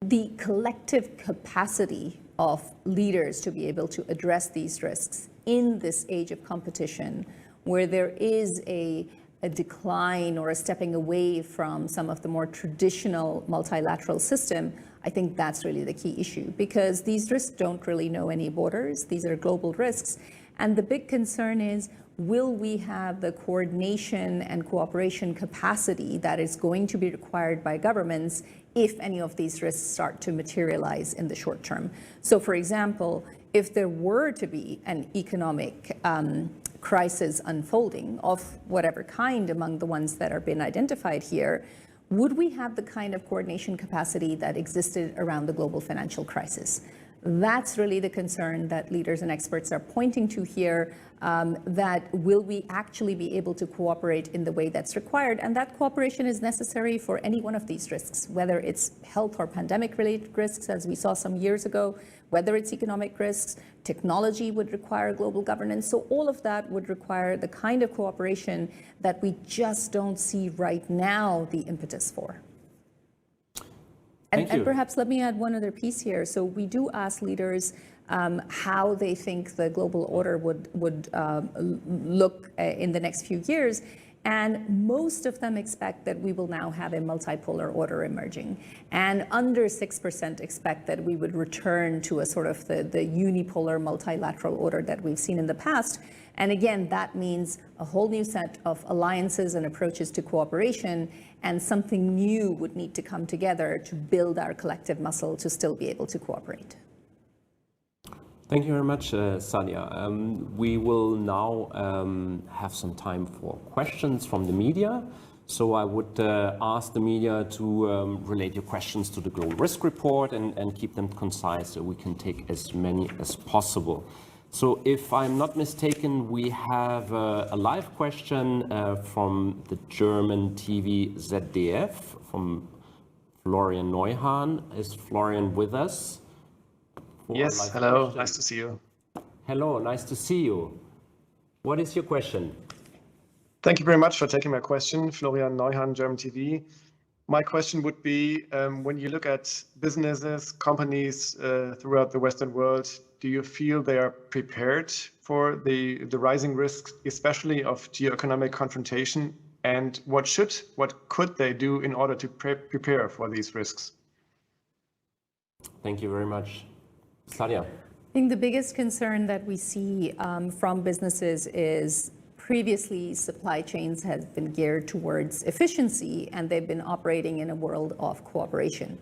The collective capacity of leaders to be able to address these risks in this age of competition, where there is a decline or a stepping away from some of the more traditional multilateral system, I think that's really the key issue, because these risks don't really know any borders. These are global risks. And the big concern is, will we have the coordination and cooperation capacity that is going to be required by governments if any of these risks start to materialize in the short term? So, for example, if there were to be an economic crisis unfolding of whatever kind among the ones that are being identified here, would we have the kind of coordination capacity that existed around the global financial crisis? That's really the concern that leaders and experts are pointing to here, that will we actually be able to cooperate in the way that's required? And that cooperation is necessary for any one of these risks, whether it's health or pandemic-related risks, as we saw some years ago, whether it's economic risks, technology would require global governance. So all of that would require the kind of cooperation that we just don't see right now the impetus for. And perhaps let me add one other piece here. So we do ask leaders how they think the global order would look in the next few years. And most of them expect that we will now have a multipolar order emerging. And under 6% expect that we would return to a sort of the unipolar multilateral order that we've seen in the past. And again, that means a whole new set of alliances and approaches to cooperation, and something new would need to come together to build our collective muscle to still be able to cooperate. Thank you very much, Sania. We will now have some time for questions from the media. So I would ask the media to relate your questions to the Global Risk Report and keep them concise so we can take as many as possible. So if I'm not mistaken, we have a live question from the German TV ZDF, from Florian Neuhan. Is Florian with us? Yes, hello, nice to see you. Hello, nice to see you. What is your question? Thank you very much for taking my question. Florian Neuhan, German TV. My question would be, when you look at businesses, companies throughout the Western world, do you feel they are prepared for the rising risks, especially of geoeconomic confrontation? And what could they do in order to prepare for these risks? Thank you very much. Sania. I think the biggest concern that we see from businesses is previously supply chains have been geared towards efficiency, and they've been operating in a world of cooperation.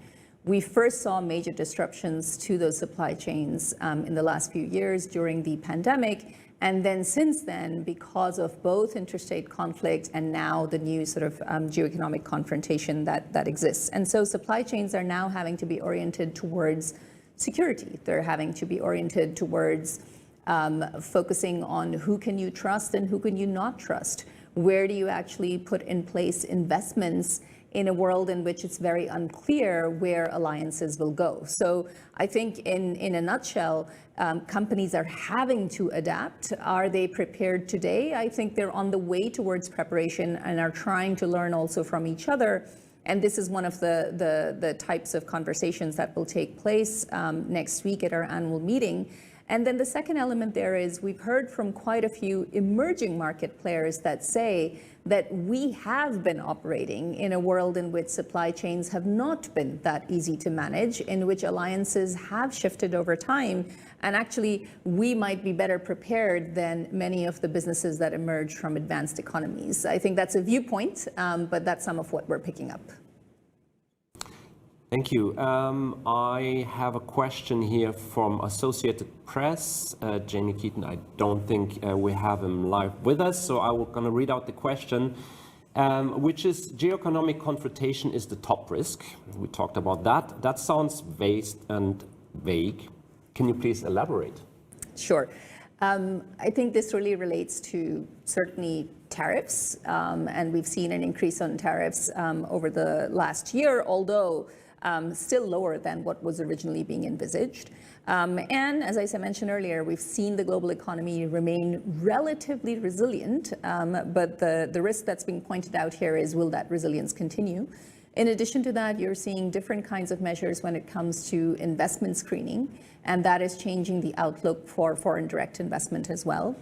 We first saw major disruptions to those supply chains in the last few years during the pandemic. And then since then, because of both interstate conflict and now the new sort of geoeconomic confrontation that exists. And so supply chains are now having to be oriented towards security. They're having to be oriented towards focusing on who can you trust and who can you not trust. Where do you actually put in place investments in a world in which it's very unclear where alliances will go. So I think in a nutshell, companies are having to adapt. Are they prepared today? I think they're on the way towards preparation and are trying to learn also from each other. And this is one of the types of conversations that will take place next week at our annual meeting. And then the second element there is we've heard from quite a few emerging market players that say that we have been operating in a world in which supply chains have not been that easy to manage, in which alliances have shifted over time. And actually, we might be better prepared than many of the businesses that emerge from advanced economies. I think that's a viewpoint, but that's some of what we're picking up. Thank you. I have a question here from Associated Press. Jamie Keaton, I don't think we have him live with us, so I'm going to read out the question, which is geoeconomic confrontation is the top risk. We talked about that. That sounds vague and vague. Can you please elaborate? Sure. I think this really relates to certainly tariffs, and we've seen an increase on tariffs over the last year, although still lower than what was originally being envisaged. And as I mentioned earlier, we've seen the global economy remain relatively resilient, but the risk that's being pointed out here is, will that resilience continue? In addition to that, you're seeing different kinds of measures when it comes to investment screening, and that is changing the outlook for foreign direct investment as well.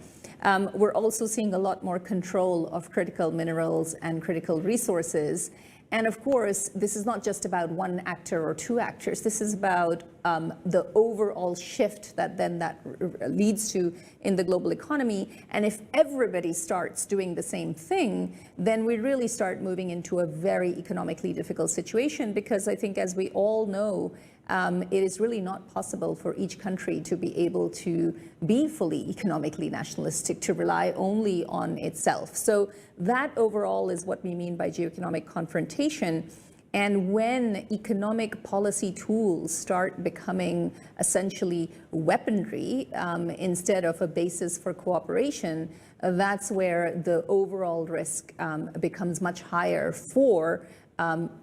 We're also seeing a lot more control of critical minerals and critical resources. And of course, this is not just about one actor or two actors. This is about the overall shift that leads to in the global economy. And if everybody starts doing the same thing, then we really start moving into a very economically difficult situation, because I think, as we all know, it is really not possible for each country to be able to be fully economically nationalistic, to rely only on itself. So that overall is what we mean by geoeconomic confrontation. And when economic policy tools start becoming essentially weaponry instead of a basis for cooperation, that's where the overall risk becomes much higher for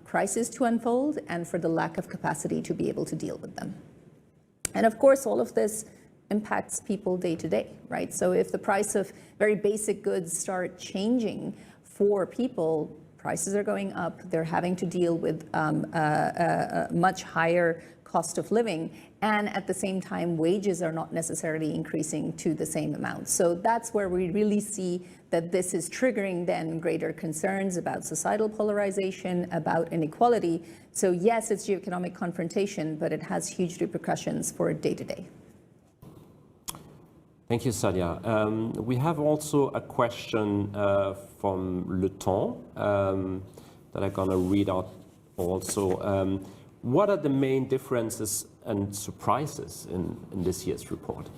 crises to unfold and for the lack of capacity to be able to deal with them. And of course, all of this impacts people day to day, right? So if the price of very basic goods start changing for people, prices are going up, they're having to deal with a much higher cost of living, and at the same time, wages are not necessarily increasing to the same amount. So that's where we really see that this is triggering then greater concerns about societal polarization, about inequality. So yes, it's geoeconomic confrontation, but it has huge repercussions for day-to-day. Thank you, Sadia. We have also a question from Le Temps that I'm going to read out also. What are the main differences and surprises in this year's report?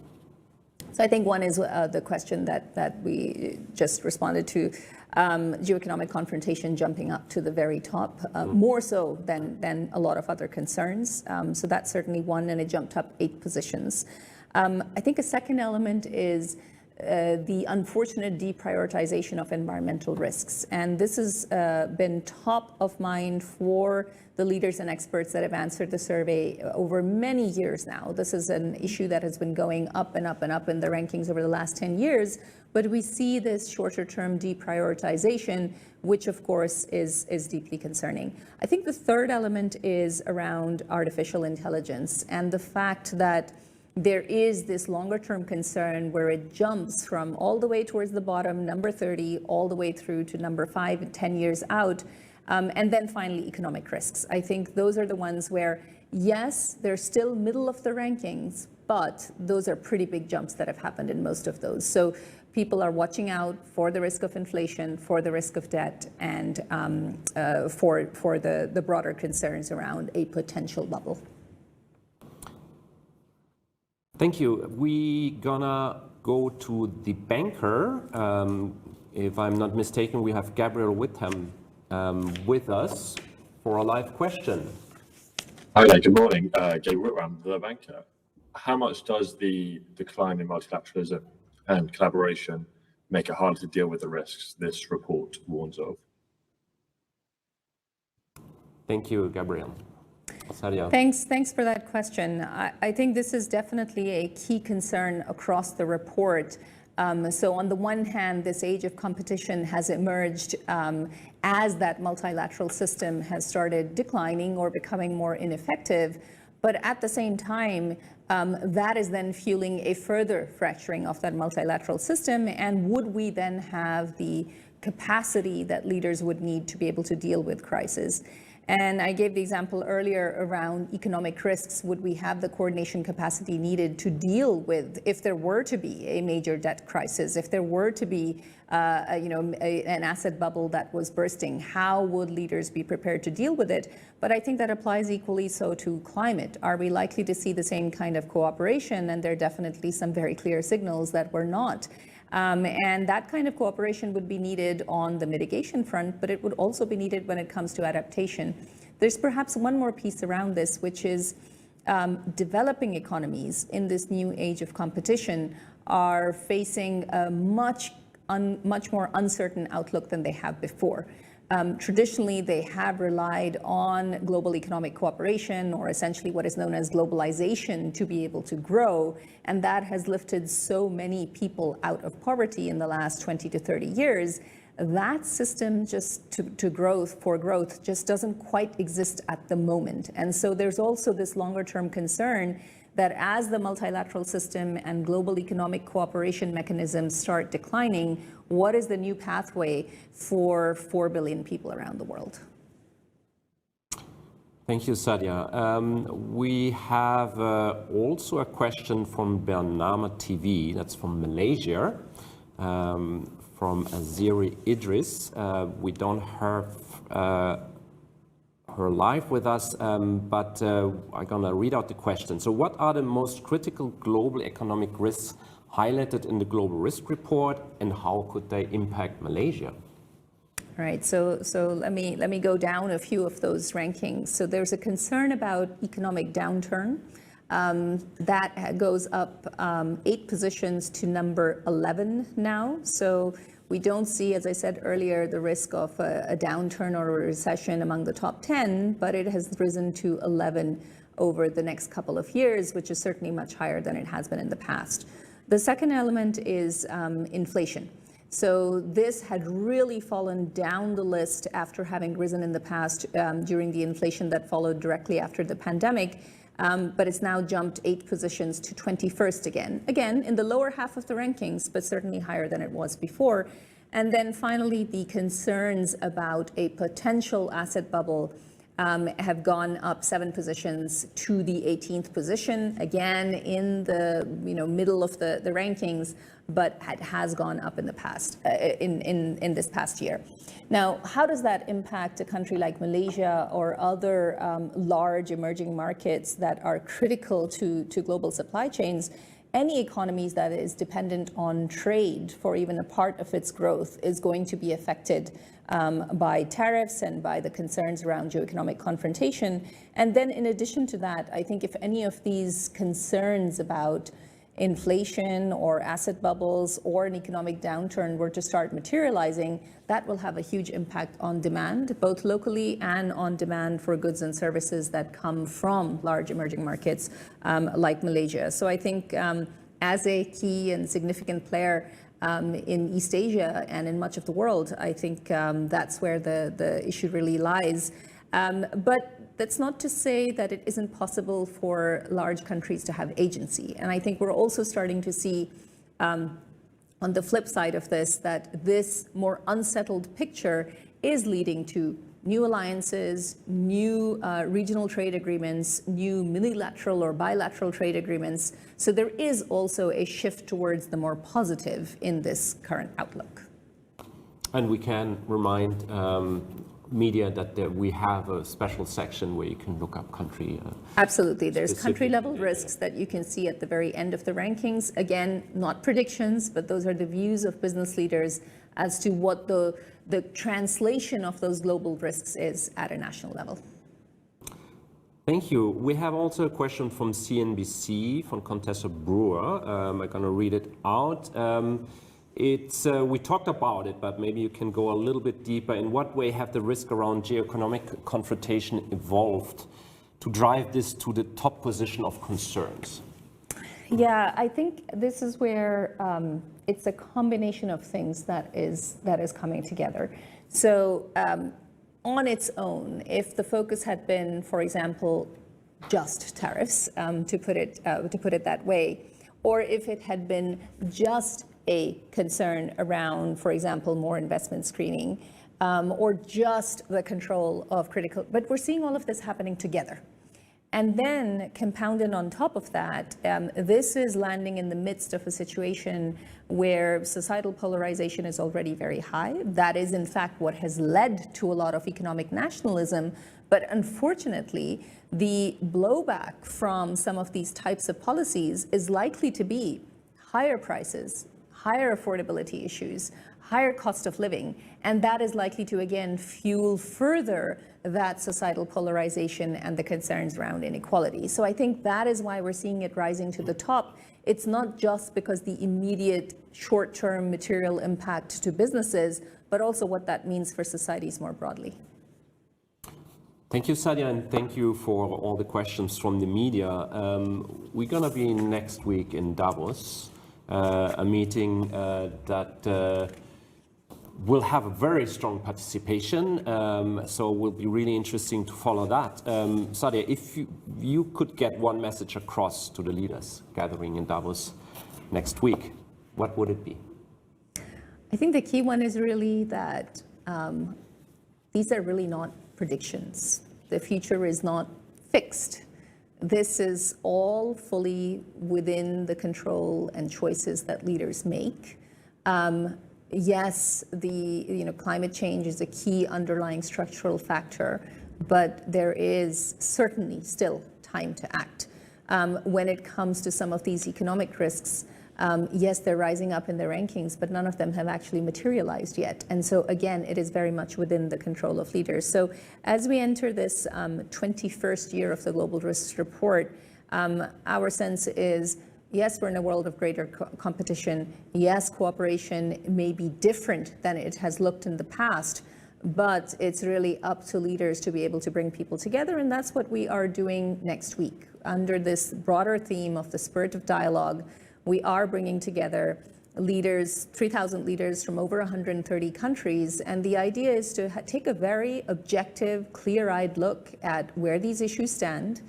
So I think one is the question that we just responded to, geoeconomic confrontation jumping up to the very top, more so than a lot of other concerns. So that's certainly one, and it jumped up 8 positions. I think a second element is the unfortunate deprioritization of environmental risks. And this has been top of mind for the leaders and experts that have answered the survey over many years now. This is an issue that has been going up and up and up in the rankings over the last 10 years. But we see this shorter term deprioritization, which of course is deeply concerning. I think the third element is around artificial intelligence and the fact that there is this longer term concern where it jumps from all the way towards the bottom, number 30, all the way through to number 5 and 10 years out. And then finally, economic risks. I think those are the ones where, yes, they're still middle of the rankings, but those are pretty big jumps that have happened in most of those. So people are watching out for the risk of inflation, for the risk of debt, and for the broader concerns around a potential bubble. Thank you. We're gonna go to the banker. If I'm not mistaken, we have Gabriel Witham with us for a live question. Hi there, good morning. Gabriel Witham, the banker. How much does the decline in multilateralism and collaboration make it harder to deal with the risks this report warns of? Thank you, Gabriel. Sadia. Thanks for that question. I think this is definitely a key concern across the report. So on the one hand, this age of competition has emerged as that multilateral system has started declining or becoming more ineffective. But at the same time, that is then fueling a further fracturing of that multilateral system. And would we then have the capacity that leaders would need to be able to deal with crisis? And I gave the example earlier around economic risks. Would we have the coordination capacity needed to deal with if there were to be a major debt crisis, if there were to be an asset bubble that was bursting? How would leaders be prepared to deal with it? But I think that applies equally so to climate. Are we likely to see the same kind of cooperation? And there are definitely some very clear signals that we're not. And that kind of cooperation would be needed on the mitigation front, but it would also be needed when it comes to adaptation. There's perhaps one more piece around this, which is developing economies in this new age of competition are facing a much more uncertain outlook than they have before. Traditionally, they have relied on global economic cooperation, or essentially what is known as globalization, to be able to grow. And that has lifted so many people out of poverty in the last 20 to 30 years. That system just to growth just doesn't quite exist at the moment. And so there's also this longer term concern that as the multilateral system and global economic cooperation mechanisms start declining, what is the new pathway for 4 billion people around the world? Thank you, Sadia. We have also a question from Bernama TV, that's from Malaysia, from Aziri Idris. We don't have her live with us, but I'm gonna read out the question. So what are the most critical global economic risks highlighted in the Global Risk Report, and how could they impact Malaysia? All right, so let me go down a few of those rankings. So there's a concern about economic downturn that goes up 8 positions to number 11 now. So we don't see, as I said earlier, the risk of a downturn or a recession among the top 10, but it has risen to 11 over the next couple of years, which is certainly much higher than it has been in the past. The second element is inflation. So this had really fallen down the list after having risen in the past during the inflation that followed directly after the pandemic. But it's now jumped 8 positions to 21st again. Again, in the lower half of the rankings, but certainly higher than it was before. And then finally, the concerns about a potential asset bubble have gone up 7 positions to the 18th position, again in the middle of the rankings, but it has gone up in the past in this past year. Now, how does that impact a country like Malaysia or other large emerging markets that are critical to global supply chains? Any economies that is dependent on trade for even a part of its growth is going to be affected by tariffs and by the concerns around geoeconomic confrontation. And then in addition to that, I think if any of these concerns about inflation or asset bubbles or an economic downturn were to start materializing, that will have a huge impact on demand, both locally and on demand for goods and services that come from large emerging markets like Malaysia. So I think as a key and significant player in East Asia and in much of the world, I think that's where the issue really lies. But that's not to say that it isn't possible for large countries to have agency. And I think we're also starting to see on the flip side of this, that this more unsettled picture is leading to new alliances, new regional trade agreements, new unilateral or bilateral trade agreements. So there is also a shift towards the more positive in this current outlook. And we can remind media that we have a special section where you can look up country. Absolutely. There's country level risks that you can see at the very end of the rankings. Again, not predictions, but those are the views of business leaders as to what the translation of those global risks is at a national level. Thank you. We have also a question from CNBC, from Contessa Brewer. I'm going to read it out. We talked about it, but maybe you can go a little bit deeper. In what way have the risk around geoeconomic confrontation evolved to drive this to the top position of concerns? Yeah, I think this is where it's a combination of things that is coming together. So on its own, if the focus had been, for example, just tariffs, to put it that way, or if it had been just a concern around, for example, more investment screening, or just the control of critical, but we're seeing all of this happening together. And then compounded on top of that, this is landing in the midst of a situation where societal polarization is already very high. That is, in fact, what has led to a lot of economic nationalism. But unfortunately, the blowback from some of these types of policies is likely to be higher prices, higher affordability issues, higher cost of living, and that is likely to again fuel further that societal polarization and the concerns around inequality. So I think that is why we're seeing it rising to the top. It's not just because the immediate short-term material impact to businesses, but also what that means for societies more broadly. Thank you, Sadia, and thank you for all the questions from the media. We're going to be next week in Davos, a meeting that will have a very strong participation, so it will be really interesting to follow that. Sadia, if you could get one message across to the leaders gathering in Davos next week, what would it be? I think the key one is really that these are really not predictions. The future is not fixed. This is all fully within the control and choices that leaders make. Yes, climate change is a key underlying structural factor, but there is certainly still time to act. When it comes to some of these economic risks, yes, they're rising up in the rankings, but none of them have actually materialized yet. And so again, it is very much within the control of leaders. So as we enter this 21st year of the Global Risks Report, our sense is, yes, we're in a world of greater competition. Yes, cooperation may be different than it has looked in the past, but it's really up to leaders to be able to bring people together. And that's what we are doing next week. Under this broader theme of the spirit of dialogue, we are bringing together leaders, 3,000 leaders from over 130 countries. And the idea is to take a very objective, clear-eyed look at where these issues stand,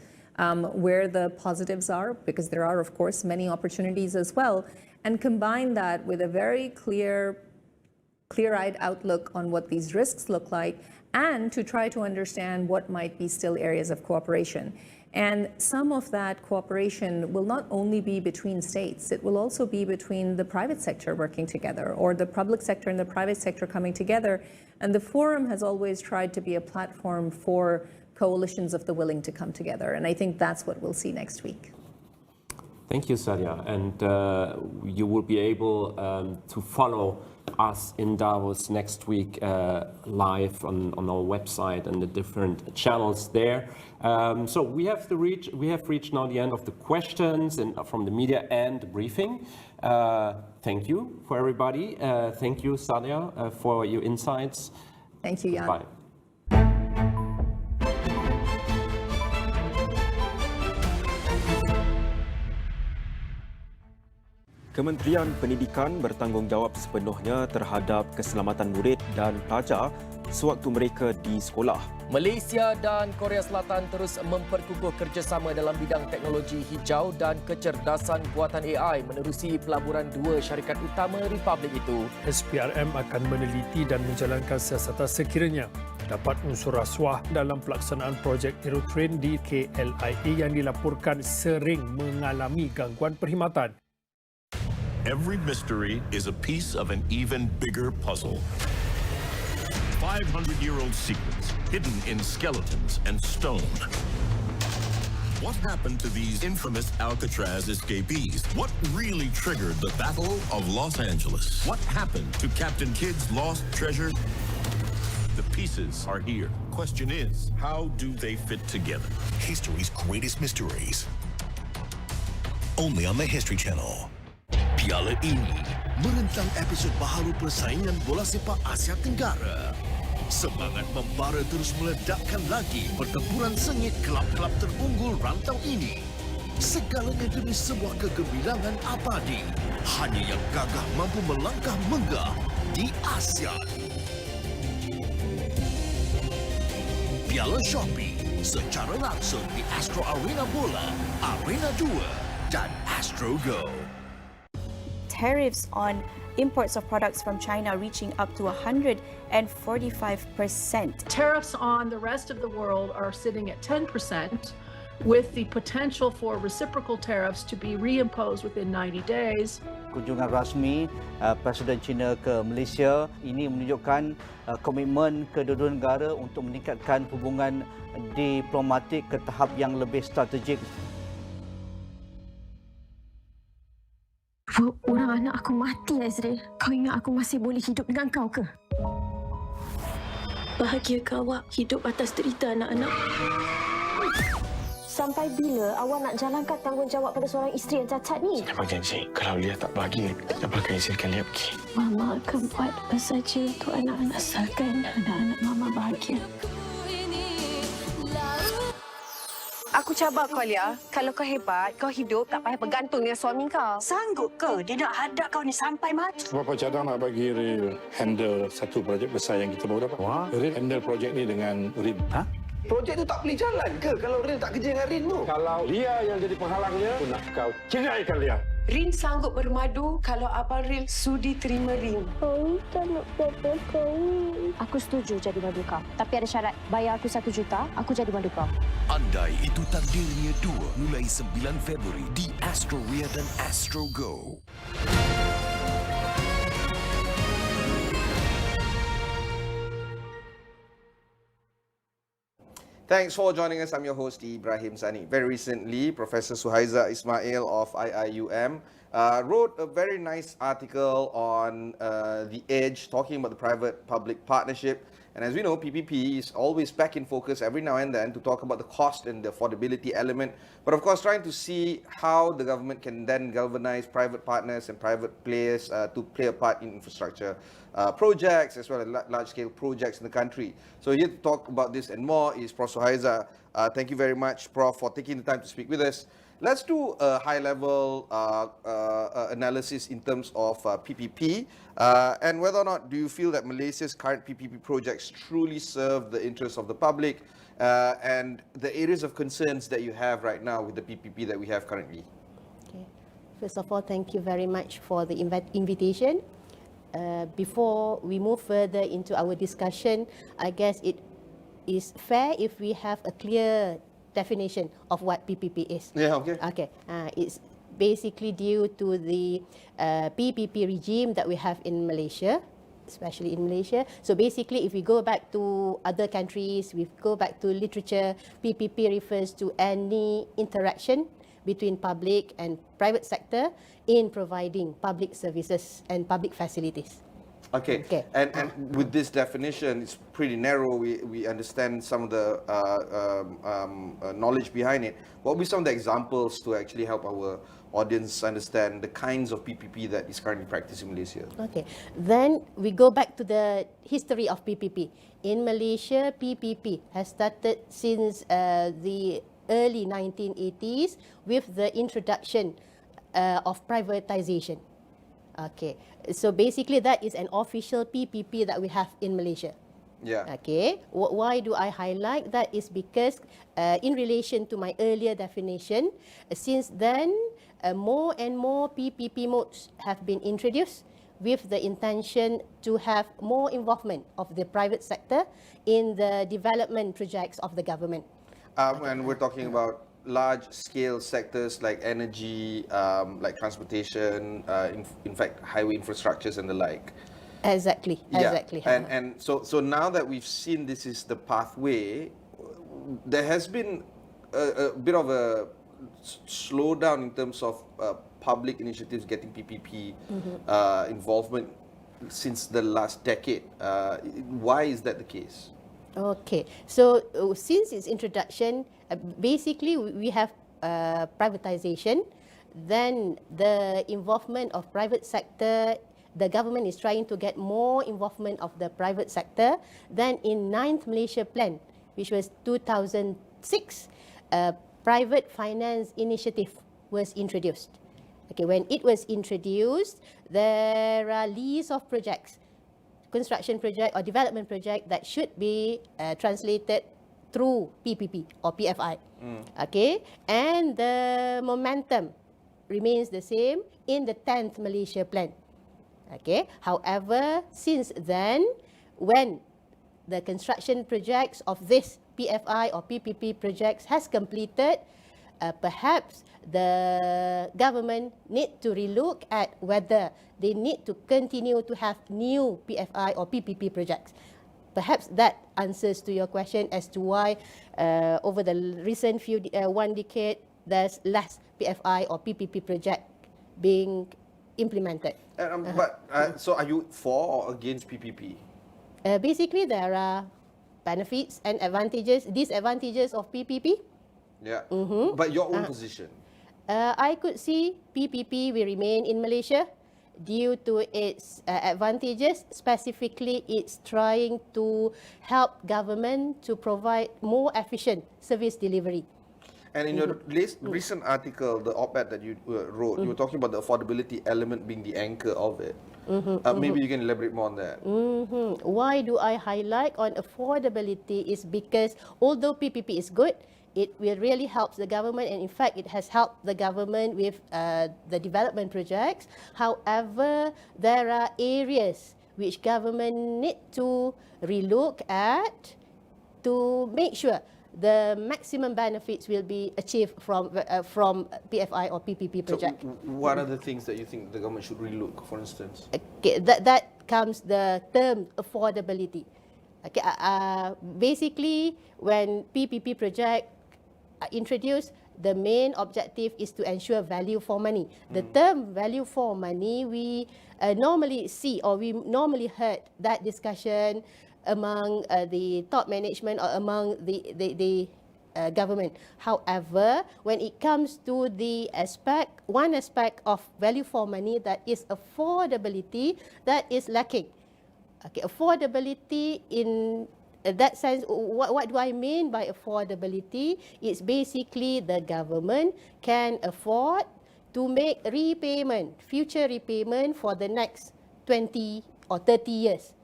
where the positives are, because there are, of course, many opportunities as well, and combine that with a very clear-eyed outlook on what these risks look like, and to try to understand what might be still areas of cooperation. And some of that cooperation will not only be between states, it will also be between the private sector working together, or the public sector and the private sector coming together. And the forum has always tried to be a platform for coalitions of the willing to come together. And I think that's what we'll see next week. Thank you, Sadia. And you will be able to follow us in Davos next week live on our website and the different channels there. So we have reached now the end of the questions and from the media and the briefing. Thank you for everybody. Thank you, Sadia, for your insights. Thank you, Jan. Bye. Kementerian Pendidikan bertanggungjawab sepenuhnya terhadap keselamatan murid dan pelajar sewaktu mereka di sekolah. Malaysia dan Korea Selatan terus memperkukuh kerjasama dalam bidang teknologi hijau dan kecerdasan buatan AI menerusi pelaburan dua syarikat utama Republik itu. SPRM akan meneliti dan menjalankan siasatan sekiranya dapat unsur rasuah dalam pelaksanaan projek Aerotrain di KLIA yang dilaporkan sering mengalami gangguan perkhidmatan. Every mystery is a piece of an even bigger puzzle. 500-year-old secrets hidden in skeletons and stone. What happened to these infamous Alcatraz escapees? What really triggered the Battle of Los Angeles? What happened to Captain Kidd's lost treasure? The pieces are here. Question is, how do they fit together? History's greatest mysteries. Only on the History Channel. Piala ini merentang episod baharu persaingan bola sepak Asia Tenggara. Semangat membara terus meledakkan lagi pertempuran sengit kelab-kelab terunggul rantau ini. Segalanya demi sebuah kegemilangan abadi. Hanya yang gagah mampu melangkah menggah di Asia. Piala Shopee secara langsung di Astro Arena Bola, Arena 2 dan Astro Go. Tariffs on imports of products from China reaching up to 145%. Tariffs on the rest of the world are sitting at 10%, with the potential for reciprocal tariffs to be reimposed within 90 days. Kunjungan rasmi Presiden China ke Malaysia ini menunjukkan komitmen kedua-dua negara untuk meningkatkan hubungan diplomatik ke tahap yang lebih strategik. Orang anak aku mati, Azril. Kau ingat aku masih boleh hidup dengan kau ke? Bahagia ke awak hidup atas derita anak-anak? Sampai bila awak nak jalankan tanggungjawab pada seorang isteri yang cacat ni? Saya berjanji, kalau Lia tak bagi, saya bakal izinkan Lia pergi. Mama akan buat apa saja untuk anak-anak asalkan anak-anak Mama bahagia. Aku cabar kau, Lia. Kalau kau hebat, kau hidup tak payah bergantung dengan suami kau. Sanggup ke dia nak hadap kau ni sampai mati? Bapa cadang nak bagi Ril handle satu projek besar yang kita baru dapat. Ril handle projek ni dengan Rin. Projek tu tak boleh jalan ke kalau Rin tak kerja dengan Rin tu? Kalau Lia yang jadi penghalangnya, aku nak kau ceraikan Lia. Rin sanggup bermadu kalau Abang Ril sudi terima Rin. Kau tak nak papa kau. Aku setuju jadi madu kau. Tapi ada syarat. Bayar aku 1 juta, aku jadi madu kau. Andai itu takdirnya 2 mulai 9 Februari di Astro Ria dan Astro Go. Thanks for joining us. I'm your host, Ibrahim Sani. Very recently, Professor Suhaiza Ismail of IIUM wrote a very nice article on The Edge, talking about the private-public partnership. And as we know, PPP is always back in focus every now and then to talk about the cost and the affordability element. But of course, trying to see how the government can then galvanize private partners and private players to play a part in infrastructure projects as well as large-scale projects in the country. So here to talk about this and more is Prof. Suhaiza. Thank you very much, Prof, for taking the time to speak with us. Let's do a high-level analysis in terms of PPP and whether or not do you feel that Malaysia's current PPP projects truly serve the interests of the public and the areas of concerns that you have right now with the PPP that we have currently? Okay. First of all, thank you very much for the invitation. Before we move further into our discussion, I guess it is fair if we have a clear definition of what PPP is. Yeah, okay. Okay. It's basically due to the PPP regime that we have in Malaysia, especially in Malaysia. So basically, if we go back to other countries, we go back to literature, PPP refers to any interaction between public and private sector in providing public services and public facilities. Okay. And with this definition, it's pretty narrow. We understand some of the knowledge behind it. What would be some of the examples to actually help our audience understand the kinds of PPP that is currently practiced in Malaysia? Okay. Then we go back to the history of PPP. In Malaysia, PPP has started since the early 1980s with the introduction of privatization. Okay, so basically that is an official PPP that we have in Malaysia. Yeah. Okay, why do I highlight that is because in relation to my earlier definition, since then more and more PPP modes have been introduced with the intention to have more involvement of the private sector in the development projects of the government. And we're talking about large-scale sectors like energy, like transportation, in fact, highway infrastructures and the like. Exactly. And so now that we've seen this is the pathway, there has been a bit of a slowdown in terms of public initiatives getting PPP involvement since the last decade. Why is that the case? Okay, so since its introduction, basically we have privatization then the involvement of private sector, the government is trying to get more involvement of the private sector. Then in 9th Malaysia Plan, which was 2006, a private finance initiative was introduced. Okay, when it was introduced, there are lists of projects, construction project or development project that should be translated through PPP or PFI. Okay, and the momentum remains the same in the 10th Malaysia Plan. Okay, however, since then, when the construction projects of this PFI or PPP projects has completed, perhaps the government need to relook at whether they need to continue to have new PFI or PPP projects. Perhaps that answers to your question as to why over the recent one decade there's less PFI or PPP project being implemented. So are you for or against PPP? Basically, there are benefits and advantages, disadvantages of PPP. Yeah. But your own position? I could see PPP will remain in Malaysia due to its advantages. Specifically, it's trying to help government to provide more efficient service delivery. And in your recent article, the op-ed that you wrote, you were talking about the affordability element being the anchor of it. Maybe you can elaborate more on that. Why do I highlight on affordability is because although PPP is good, it will really help the government, and in fact, it has helped the government with the development projects. However, there are areas which government need to relook at to make sure the maximum benefits will be achieved from PFI or PPP project. So what are the things that you think the government should relook, for instance? Okay, that comes the term affordability. Okay, basically, when PPP project introduced, the main objective is to ensure value for money. The term value for money, we normally see or we normally heard that discussion among the top management or among the government. However, when it comes to the one aspect of value for money, that is affordability, that is lacking. Okay, affordability in that sense, what do I mean by affordability? It's basically the government can afford to make repayment, future repayment for the next 20 or 30 years.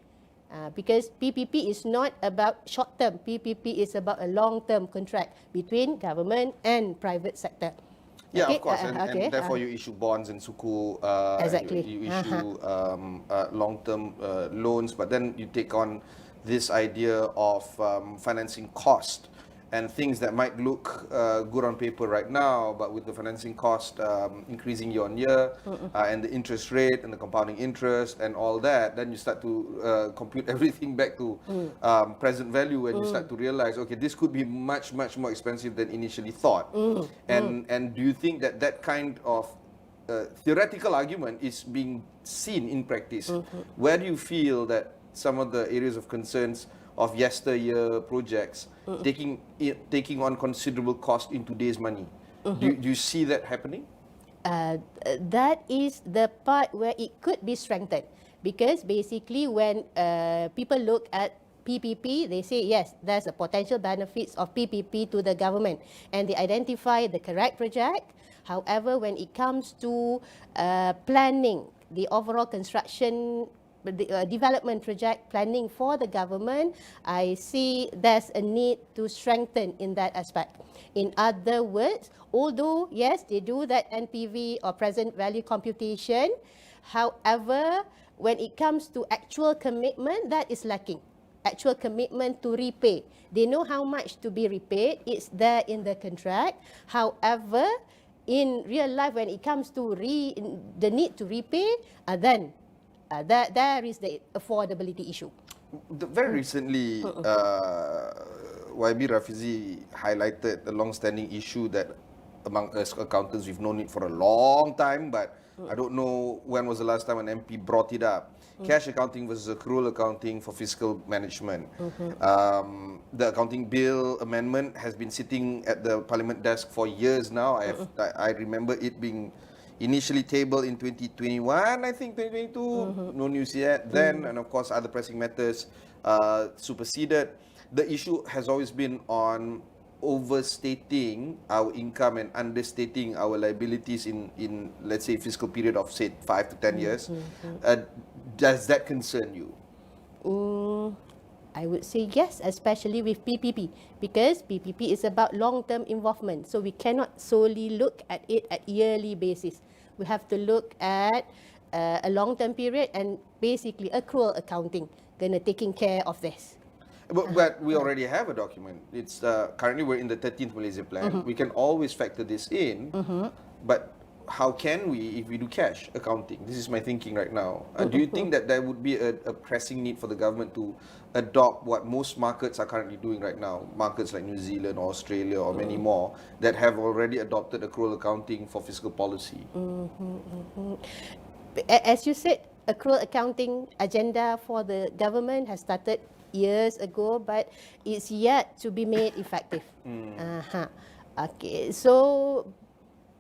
Because PPP is not about short term. PPP is about a long-term contract between government and private sector. Yeah, okay? Of course, and therefore you issue bonds and suku. Exactly. You issue long-term loans, but then you take on this idea of financing cost and things that might look good on paper right now, but with the financing cost increasing year on year, and the interest rate and the compounding interest and all that, then you start to compute everything back to present value, and you start to realize, okay, this could be much more expensive than initially thought. And do you think that that kind of theoretical argument is being seen in practice? Where do you feel that some of the areas of concerns of yesteryear projects taking on considerable cost in today's money? Do you see that happening? That is the part where it could be strengthened, because basically when people look at PPP, they say yes, there's a potential benefits of PPP to the government, and they identify the correct project. However, when it comes to planning the overall construction development project planning for the government, I see there's a need to strengthen in that aspect. In other words, although yes, they do that NPV or present value computation, however, when it comes to actual commitment, that is lacking. Actual commitment to repay. They know how much to be repaid, it's there in the contract. However, in real life, when it comes to the need to repay, then there is the affordability issue. Very recently, YB Rafizi highlighted the long-standing issue that among us accountants, we've known it for a long time, but I don't know when was the last time an MP brought it up. Cash accounting versus accrual accounting for fiscal management. The accounting bill amendment has been sitting at the Parliament desk for years now. I remember it being initially tabled in 2021, I think 2022, no news yet. Then, and of course, other pressing matters superseded. The issue has always been on overstating our income and understating our liabilities in let's say, fiscal period of, say, 5 to 10 years. Does that concern you? I would say yes, especially with PPP, because PPP is about long-term involvement. So we cannot solely look at it at yearly basis. We have to look at a long-term period and basically accrual accounting, gonna taking care of this. But we already have a document. It's currently we're in the 13th Malaysia Plan. We can always factor this in, but how can we if we do cash accounting? This is my thinking right now. Do you think that there would be a pressing need for the government to adopt what most markets are currently doing right now? Markets like New Zealand, Australia, or many more that have already adopted accrual accounting for fiscal policy. As you said, accrual accounting agenda for the government has started years ago, but it's yet to be made effective. Okay, so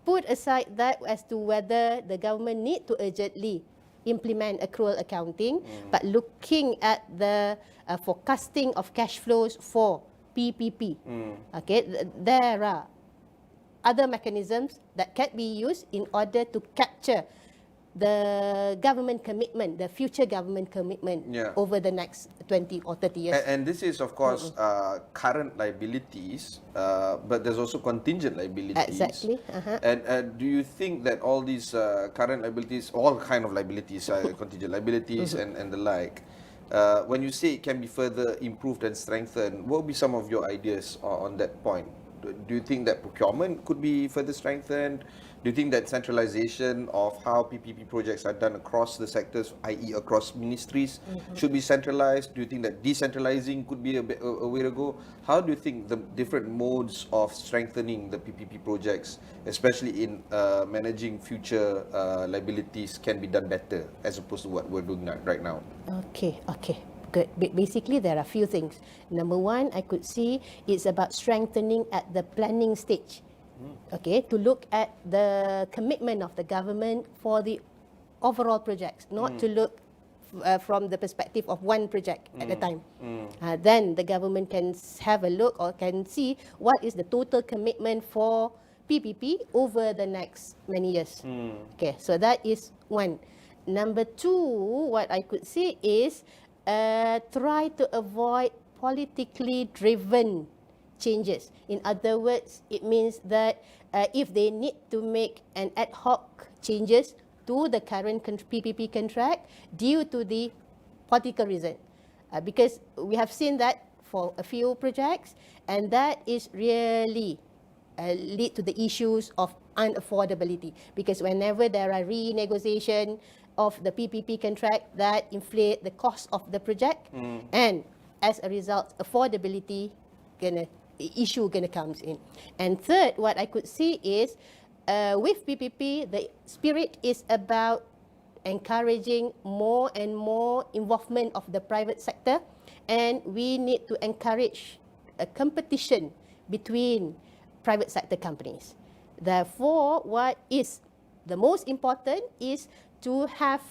put aside that as to whether the government need to urgently implement accrual accounting, but looking at the forecasting of cash flows for PPP, okay, there are other mechanisms that can be used in order to capture the government commitment, the future government commitment over the next 20 or 30 years. And this is, of course, current liabilities, but there's also contingent liabilities. Exactly. And do you think that all these current liabilities, all kind of liabilities, contingent liabilities and the like, when you say it can be further improved and strengthened, what would be some of your ideas on that point? Do you think that procurement could be further strengthened? Do you think that centralization of how PPP projects are done across the sectors, i.e. across ministries, should be centralized? Do you think that decentralizing could be a way to go? How do you think the different modes of strengthening the PPP projects, especially in managing future liabilities, can be done better as opposed to what we're doing right now? Okay. Good. Basically, there are a few things. Number one, I could see it's about strengthening at the planning stage. Okay, to look at the commitment of the government for the overall projects, not to look from the perspective of one project at a time. Then the government can have a look or can see what is the total commitment for PPP over the next many years. Okay, so that is one. Number two, what I could see is try to avoid politically driven changes. In other words, it means that if they need to make an ad hoc changes to the current PPP contract due to the political reason, because we have seen that for a few projects, and that is really lead to the issues of unaffordability, because whenever there are renegotiation of the PPP contract, that inflate the cost of the project, and as a result, affordability issue comes in. And third, what I could see is with PPP, the spirit is about encouraging more and more involvement of the private sector, and we need to encourage a competition between private sector companies. Therefore, what is the most important is to have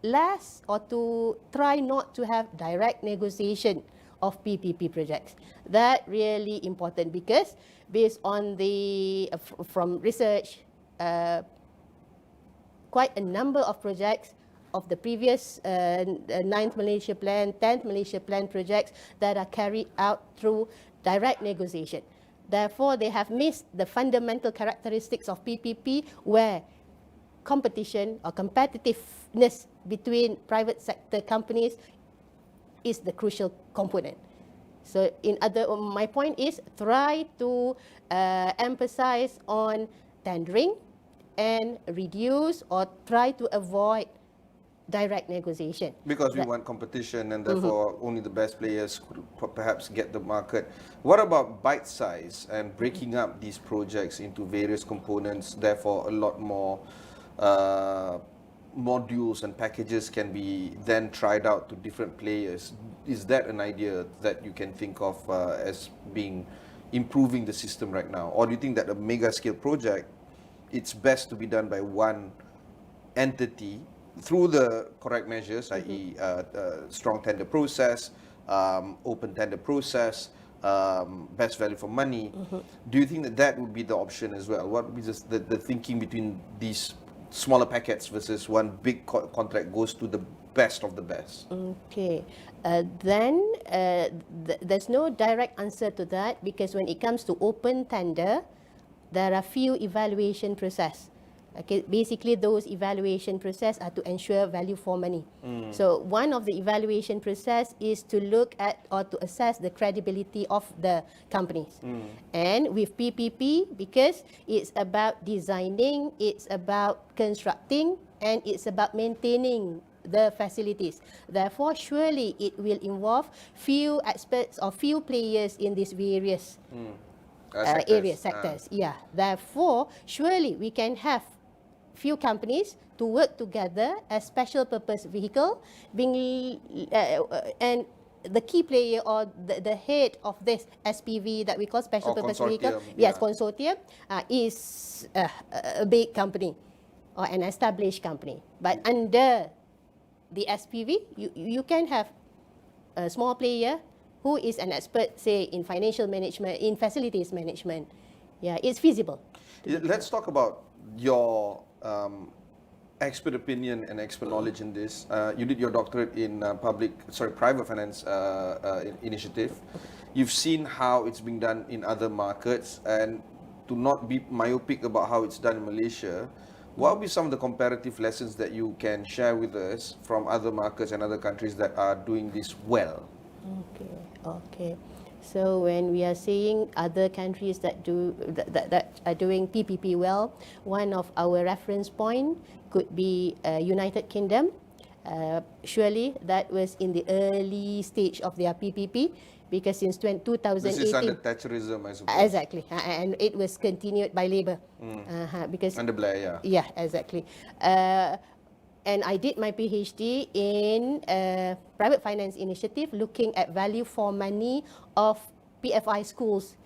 less or to try not to have direct negotiation of PPP projects. That really important, because based on the from research, quite a number of projects of the previous 9th Malaysia Plan, 10th Malaysia Plan projects that are carried out through direct negotiation. Therefore, they have missed the fundamental characteristics of PPP, where competition or competitiveness between private sector companies is the crucial component. So my point is, try to emphasize on tendering and reduce or try to avoid direct negotiation. Because we want competition, and therefore only the best players could perhaps get the market. What about bite size and breaking up these projects into various components, therefore a lot more modules and packages can be then tried out to different players. Is that an idea that you can think of as being improving the system right now? Or do you think that a mega scale project, it's best to be done by one entity through the correct measures, i.e. Strong tender process, open tender process, best value for money? Do you think that that would be the option as well? What would be the thinking between these smaller packets versus one big contract goes to the best of the best? Okay, then there's no direct answer to that, because when it comes to open tender, there are few evaluation process. Okay, basically those evaluation process are to ensure value for money. So one of the evaluation process is to look at or to assess the credibility of the companies. And with PPP, because it's about designing, it's about constructing, and it's about maintaining the facilities. Therefore, surely it will involve few experts or few players in these various sectors. Yeah. Therefore, surely we can have few companies to work together as special purpose vehicle, being and the key player or the head of this SPV that we call special purpose vehicle, consortium, is a big company or an established company. But under the SPV, you can have a small player who is an expert, say, in financial management, in facilities management. Yeah, it's feasible. Let's talk about your expert opinion and expert knowledge in this. You did your doctorate in private finance initiative. You've seen how it's being done in other markets, and to not be myopic about how it's done in Malaysia, what would be some of the comparative lessons that you can share with us from other markets and other countries that are doing this well? Okay. So when we are seeing other countries that are doing PPP well, one of our reference point could be United Kingdom. Surely that was in the early stage of their PPP, because since 2018... This is under Thatcherism, I suppose. Exactly. And it was continued by Labour. Because under Blair, Yeah, exactly. And I did my PhD in private finance initiative, looking at value for money of PFI schools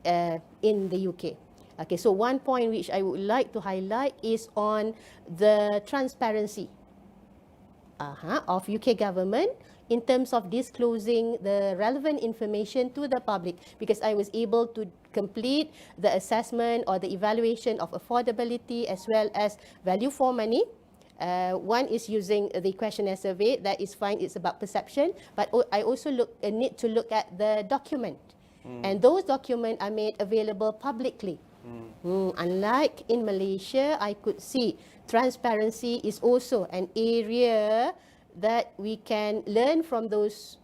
in the UK. Okay, so one point which I would like to highlight is on the transparency of UK government in terms of disclosing the relevant information to the public, because I was able to complete the assessment or the evaluation of affordability as well as value for money. One is using the questionnaire survey. That is fine, it's about perception, but I also need to look at the document, and those documents are made available publicly. Unlike in Malaysia, I could see transparency is also an area that we can learn from those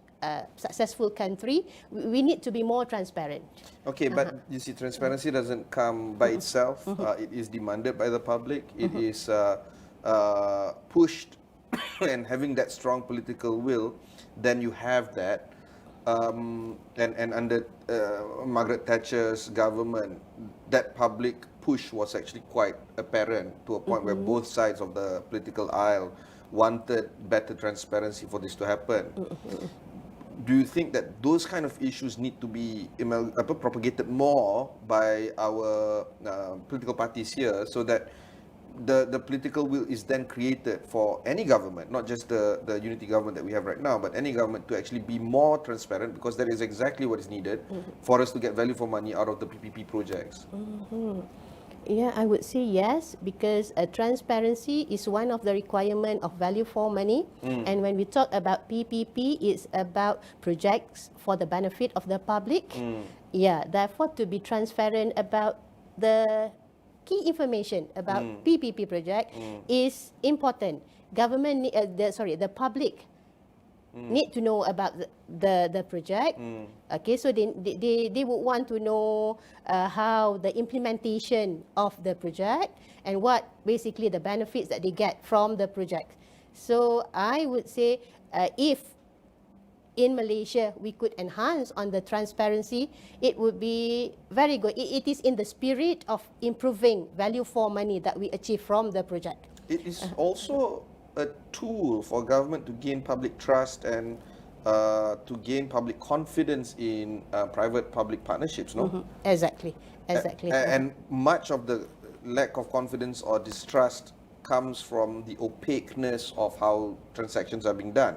successful country. We need to be more transparent. Okay, but you see, transparency doesn't come by itself. It is demanded by the public. It is pushed, and having that strong political will, then you have that. And under Margaret Thatcher's government, that public push was actually quite apparent, to a point where both sides of the political aisle wanted better transparency for this to happen. Do you think that those kind of issues need to be propagated more by our political parties here, so that the political will is then created for any government, not just the unity government that we have right now, but any government, to actually be more transparent, because that is exactly what is needed for us to get value for money out of the PPP projects? Yeah, I would say yes, because transparency is one of the requirements of value for money. And when we talk about PPP, it's about projects for the benefit of the public. Yeah, therefore to be transparent about the key information about PPP project is important. Government, the public need to know about the project. Okay, so they would want to know how the implementation of the project and what basically the benefits that they get from the project. So I would say if in Malaysia we could enhance on the transparency, it would be very good. It is in the spirit of improving value for money that we achieve from the project. It is also a tool for government to gain public trust and to gain public confidence in private-public partnerships, no? Exactly. And much of the lack of confidence or distrust comes from the opaqueness of how transactions are being done.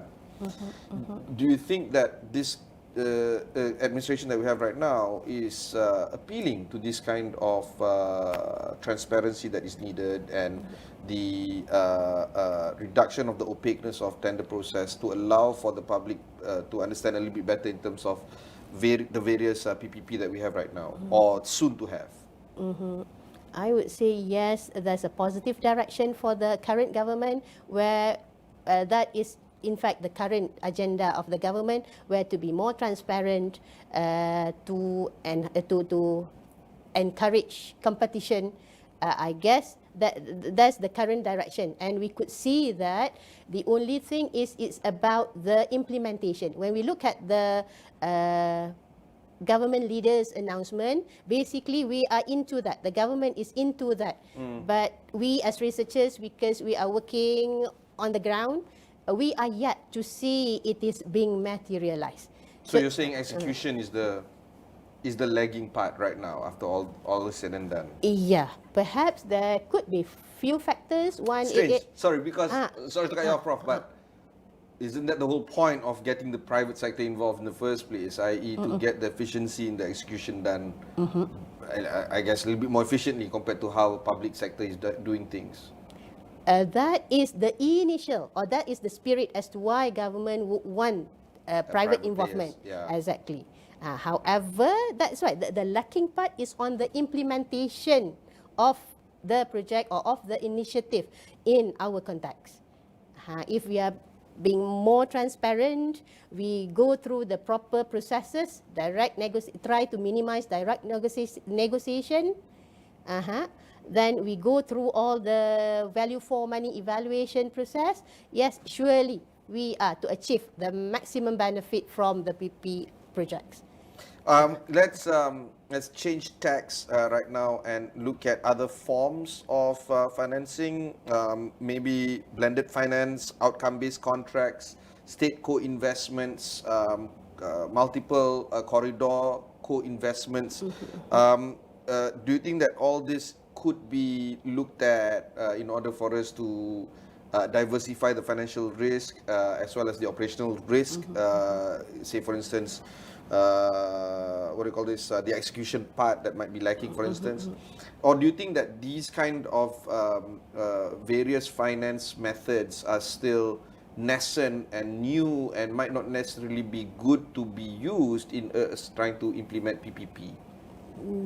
Do you think that this administration that we have right now is appealing to this kind of transparency that is needed and the reduction of the opaqueness of tender process to allow for the public to understand a little bit better in terms of the various PPP that we have right now or soon to have? I would say yes, there's a positive direction for the current government where that is in fact the current agenda of the government, where to be more transparent, to encourage competition. I guess that's the current direction, and we could see that the only thing is it's about the implementation. When we look at the government leaders' announcement, basically we are into that. The government is into that. But we as researchers, because we are working on the ground, we are yet to see it is being materialized. So you're saying execution is the lagging part right now after all is said and done? Yeah, perhaps there could be few factors. One, sorry to cut you off, Prof, but isn't that the whole point of getting the private sector involved in the first place, i.e. to get the efficiency in the execution done, I guess a little bit more efficiently compared to how public sector is doing things? That is the initial, or that is the spirit as to why government would want private involvement. Yeah. Exactly. However, that's right. The lacking part is on the implementation of the project or of the initiative in our context. If we are being more transparent, we go through the proper processes, try to minimize direct negotiation. Then we go through all the value for money evaluation process. Yes, surely we are to achieve the maximum benefit from the PP projects. Let's change tax right now and look at other forms of financing, maybe blended finance, outcome-based contracts, state co-investments, multiple corridor co-investments. Do you think that all this could be looked at in order for us to diversify the financial risk as well as the operational risk? Say, for instance, the execution part that might be lacking, for instance? Or do you think that these kind of various finance methods are still nascent and new and might not necessarily be good to be used in trying to implement PPP?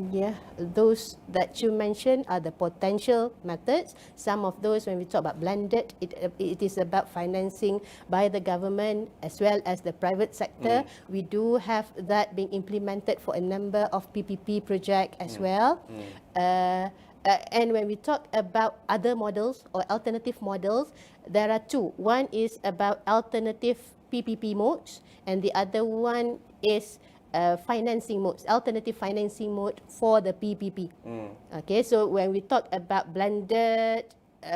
Yeah, those that you mentioned are the potential methods. Some of those, when we talk about blended, it is about financing by the government as well as the private sector. We do have that being implemented for a number of PPP projects as well. And when we talk about other models or alternative models, there are two. One is about alternative PPP modes, and the other one is financing modes, alternative financing mode for the PPP. Okay, so when we talk about blended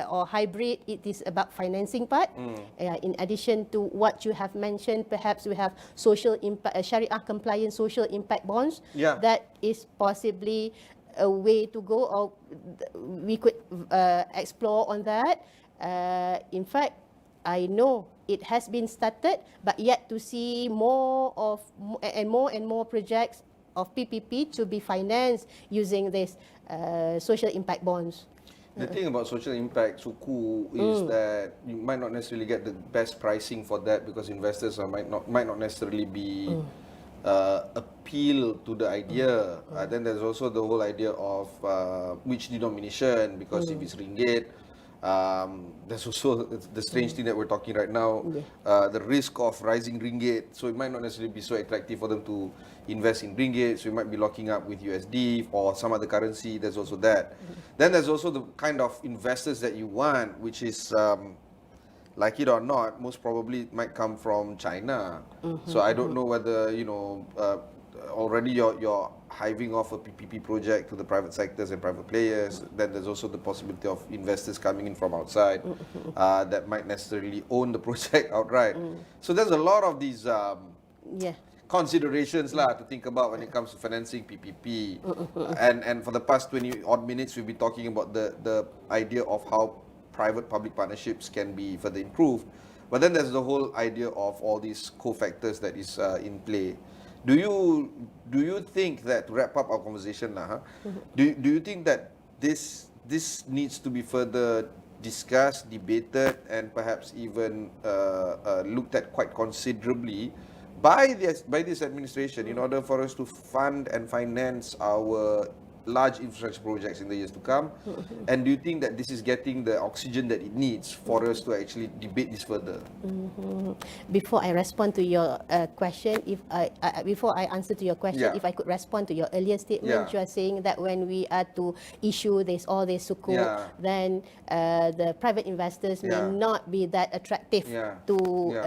or hybrid, it is about financing part. In addition to what you have mentioned, perhaps we have social impact, Sharia compliant social impact bonds. That is possibly a way to go, or we could explore on that. In fact, I know it has been started, but yet to see more and more projects of PPP to be financed using this social impact bonds. The thing about social impact, Suku, is that you might not necessarily get the best pricing for that because investors might not necessarily be appeal to the idea. Then there's also the whole idea of which denomination, because if it's Ringgit, there's also the strange thing that we're talking right now, the risk of rising Ringgit, so it might not necessarily be so attractive for them to invest in Ringgit, so you might be locking up with USD or some other currency. There's also that. Then there's also the kind of investors that you want, which is like it or not, most probably it might come from China. So I don't know whether, already you're hiving off a PPP project to the private sectors and private players. Then there's also the possibility of investors coming in from outside that might necessarily own the project outright. So there's a lot of these considerations to think about when it comes to financing PPP. And for the past 20 odd minutes, we've been talking about the idea of how private-public partnerships can be further improved. But then there's the whole idea of all these co-factors that is in play. Do you think that, to wrap up our conversation do you think that this needs to be further discussed, debated, and perhaps even looked at quite considerably by this administration in order for us to fund and finance our large infrastructure projects in the years to come? And do you think that this is getting the oxygen that it needs for us to actually debate this further? Before I respond to your question, before I answer to your question, if I could respond to your earlier statement, you are saying that when we are to issue all this sukuk, then the private investors may not be that attractive to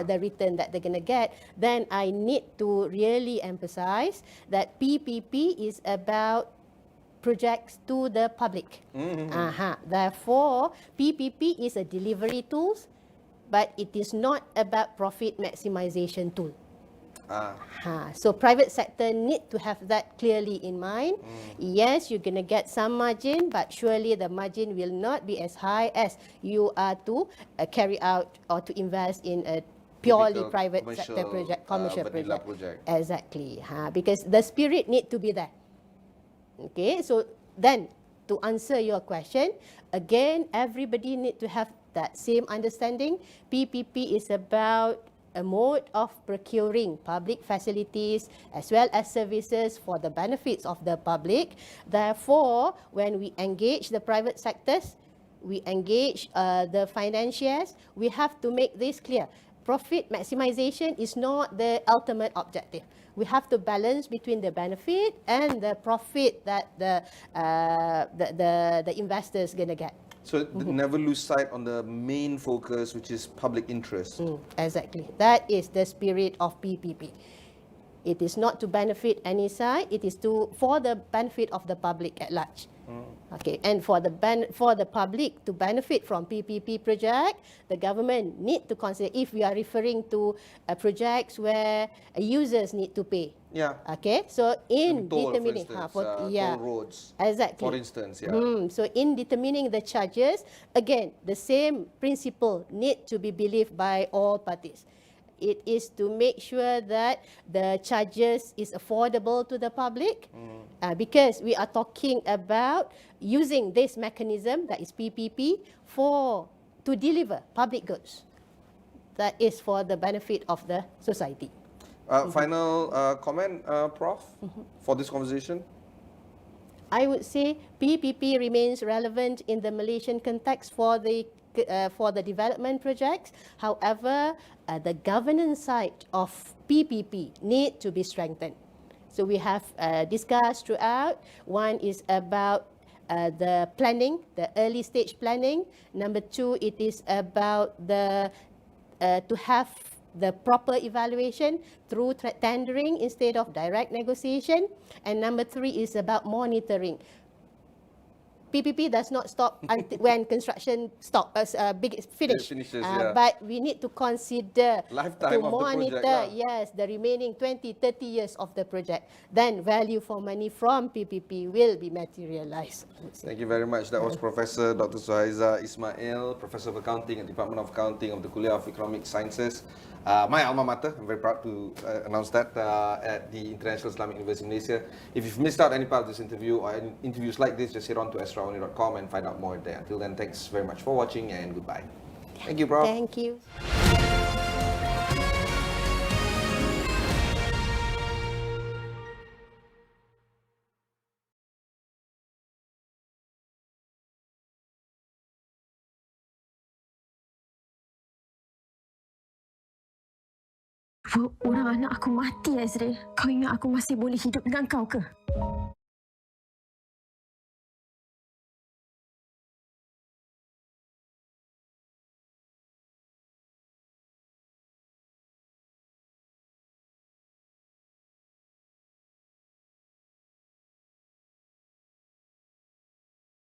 the return that they're going to get. Then I need to really emphasize that PPP is about projects to the public. Therefore, PPP is a delivery tool, but it is not about profit maximization tool. So private sector need to have that clearly in mind. Yes, you're going to get some margin, but surely the margin will not be as high as you are to carry out or to invest in a purely private sector project, commercial project. Exactly. Because the spirit need to be there. Okay, so then to answer your question, again, everybody need to have that same understanding. PPP is about a mode of procuring public facilities as well as services for the benefits of the public. Therefore, when we engage the private sectors, we engage the financiers, we have to make this clear. Profit maximization is not the ultimate objective. We have to balance between the benefit and the profit that the investors gonna get. So never lose sight on the main focus, which is public interest. Exactly. That is the spirit of PPP. It is not to benefit any side. It is for the benefit of the public at large. Okay, and for the public to benefit from PPP project, the government need to consider, if we are referring to projects where users need to pay. Okay, so in determining toll roads, exactly, for instance, so in determining the charges, again, the same principle need to be believed by all parties. It is to make sure that the charges is affordable to the public, because we are talking about using this mechanism, that is PPP, to deliver public goods. That is for the benefit of the society. Final comment, Prof, for this conversation? I would say PPP remains relevant in the Malaysian context for the development projects. However, the governance side of PPP need to be strengthened. So we have discussed throughout. One is about the planning, the early stage planning. Number two, it is about to have the proper evaluation through tendering instead of direct negotiation. And number three is about monitoring. PPP does not stop until when construction finishes. But we need to consider lifetime to monitor the remaining 20-30 years of the project. Then value for money from PPP will be materialized. Thank you very much. That was Professor Dr. Suhaiza Ismail, Professor of Accounting at Department of Accounting of the Kuliah of Economic Sciences. My alma mater, I'm very proud to announce that, at the International Islamic University in Malaysia. If you've missed out any part of this interview or any interviews like this, just head on to astro.com and find out more there. Until then, thanks very much for watching and goodbye. Thank you, Prof. Thank you. Orang anak aku mati, Azril. Kau ingat aku masih boleh hidup dengan kau ke?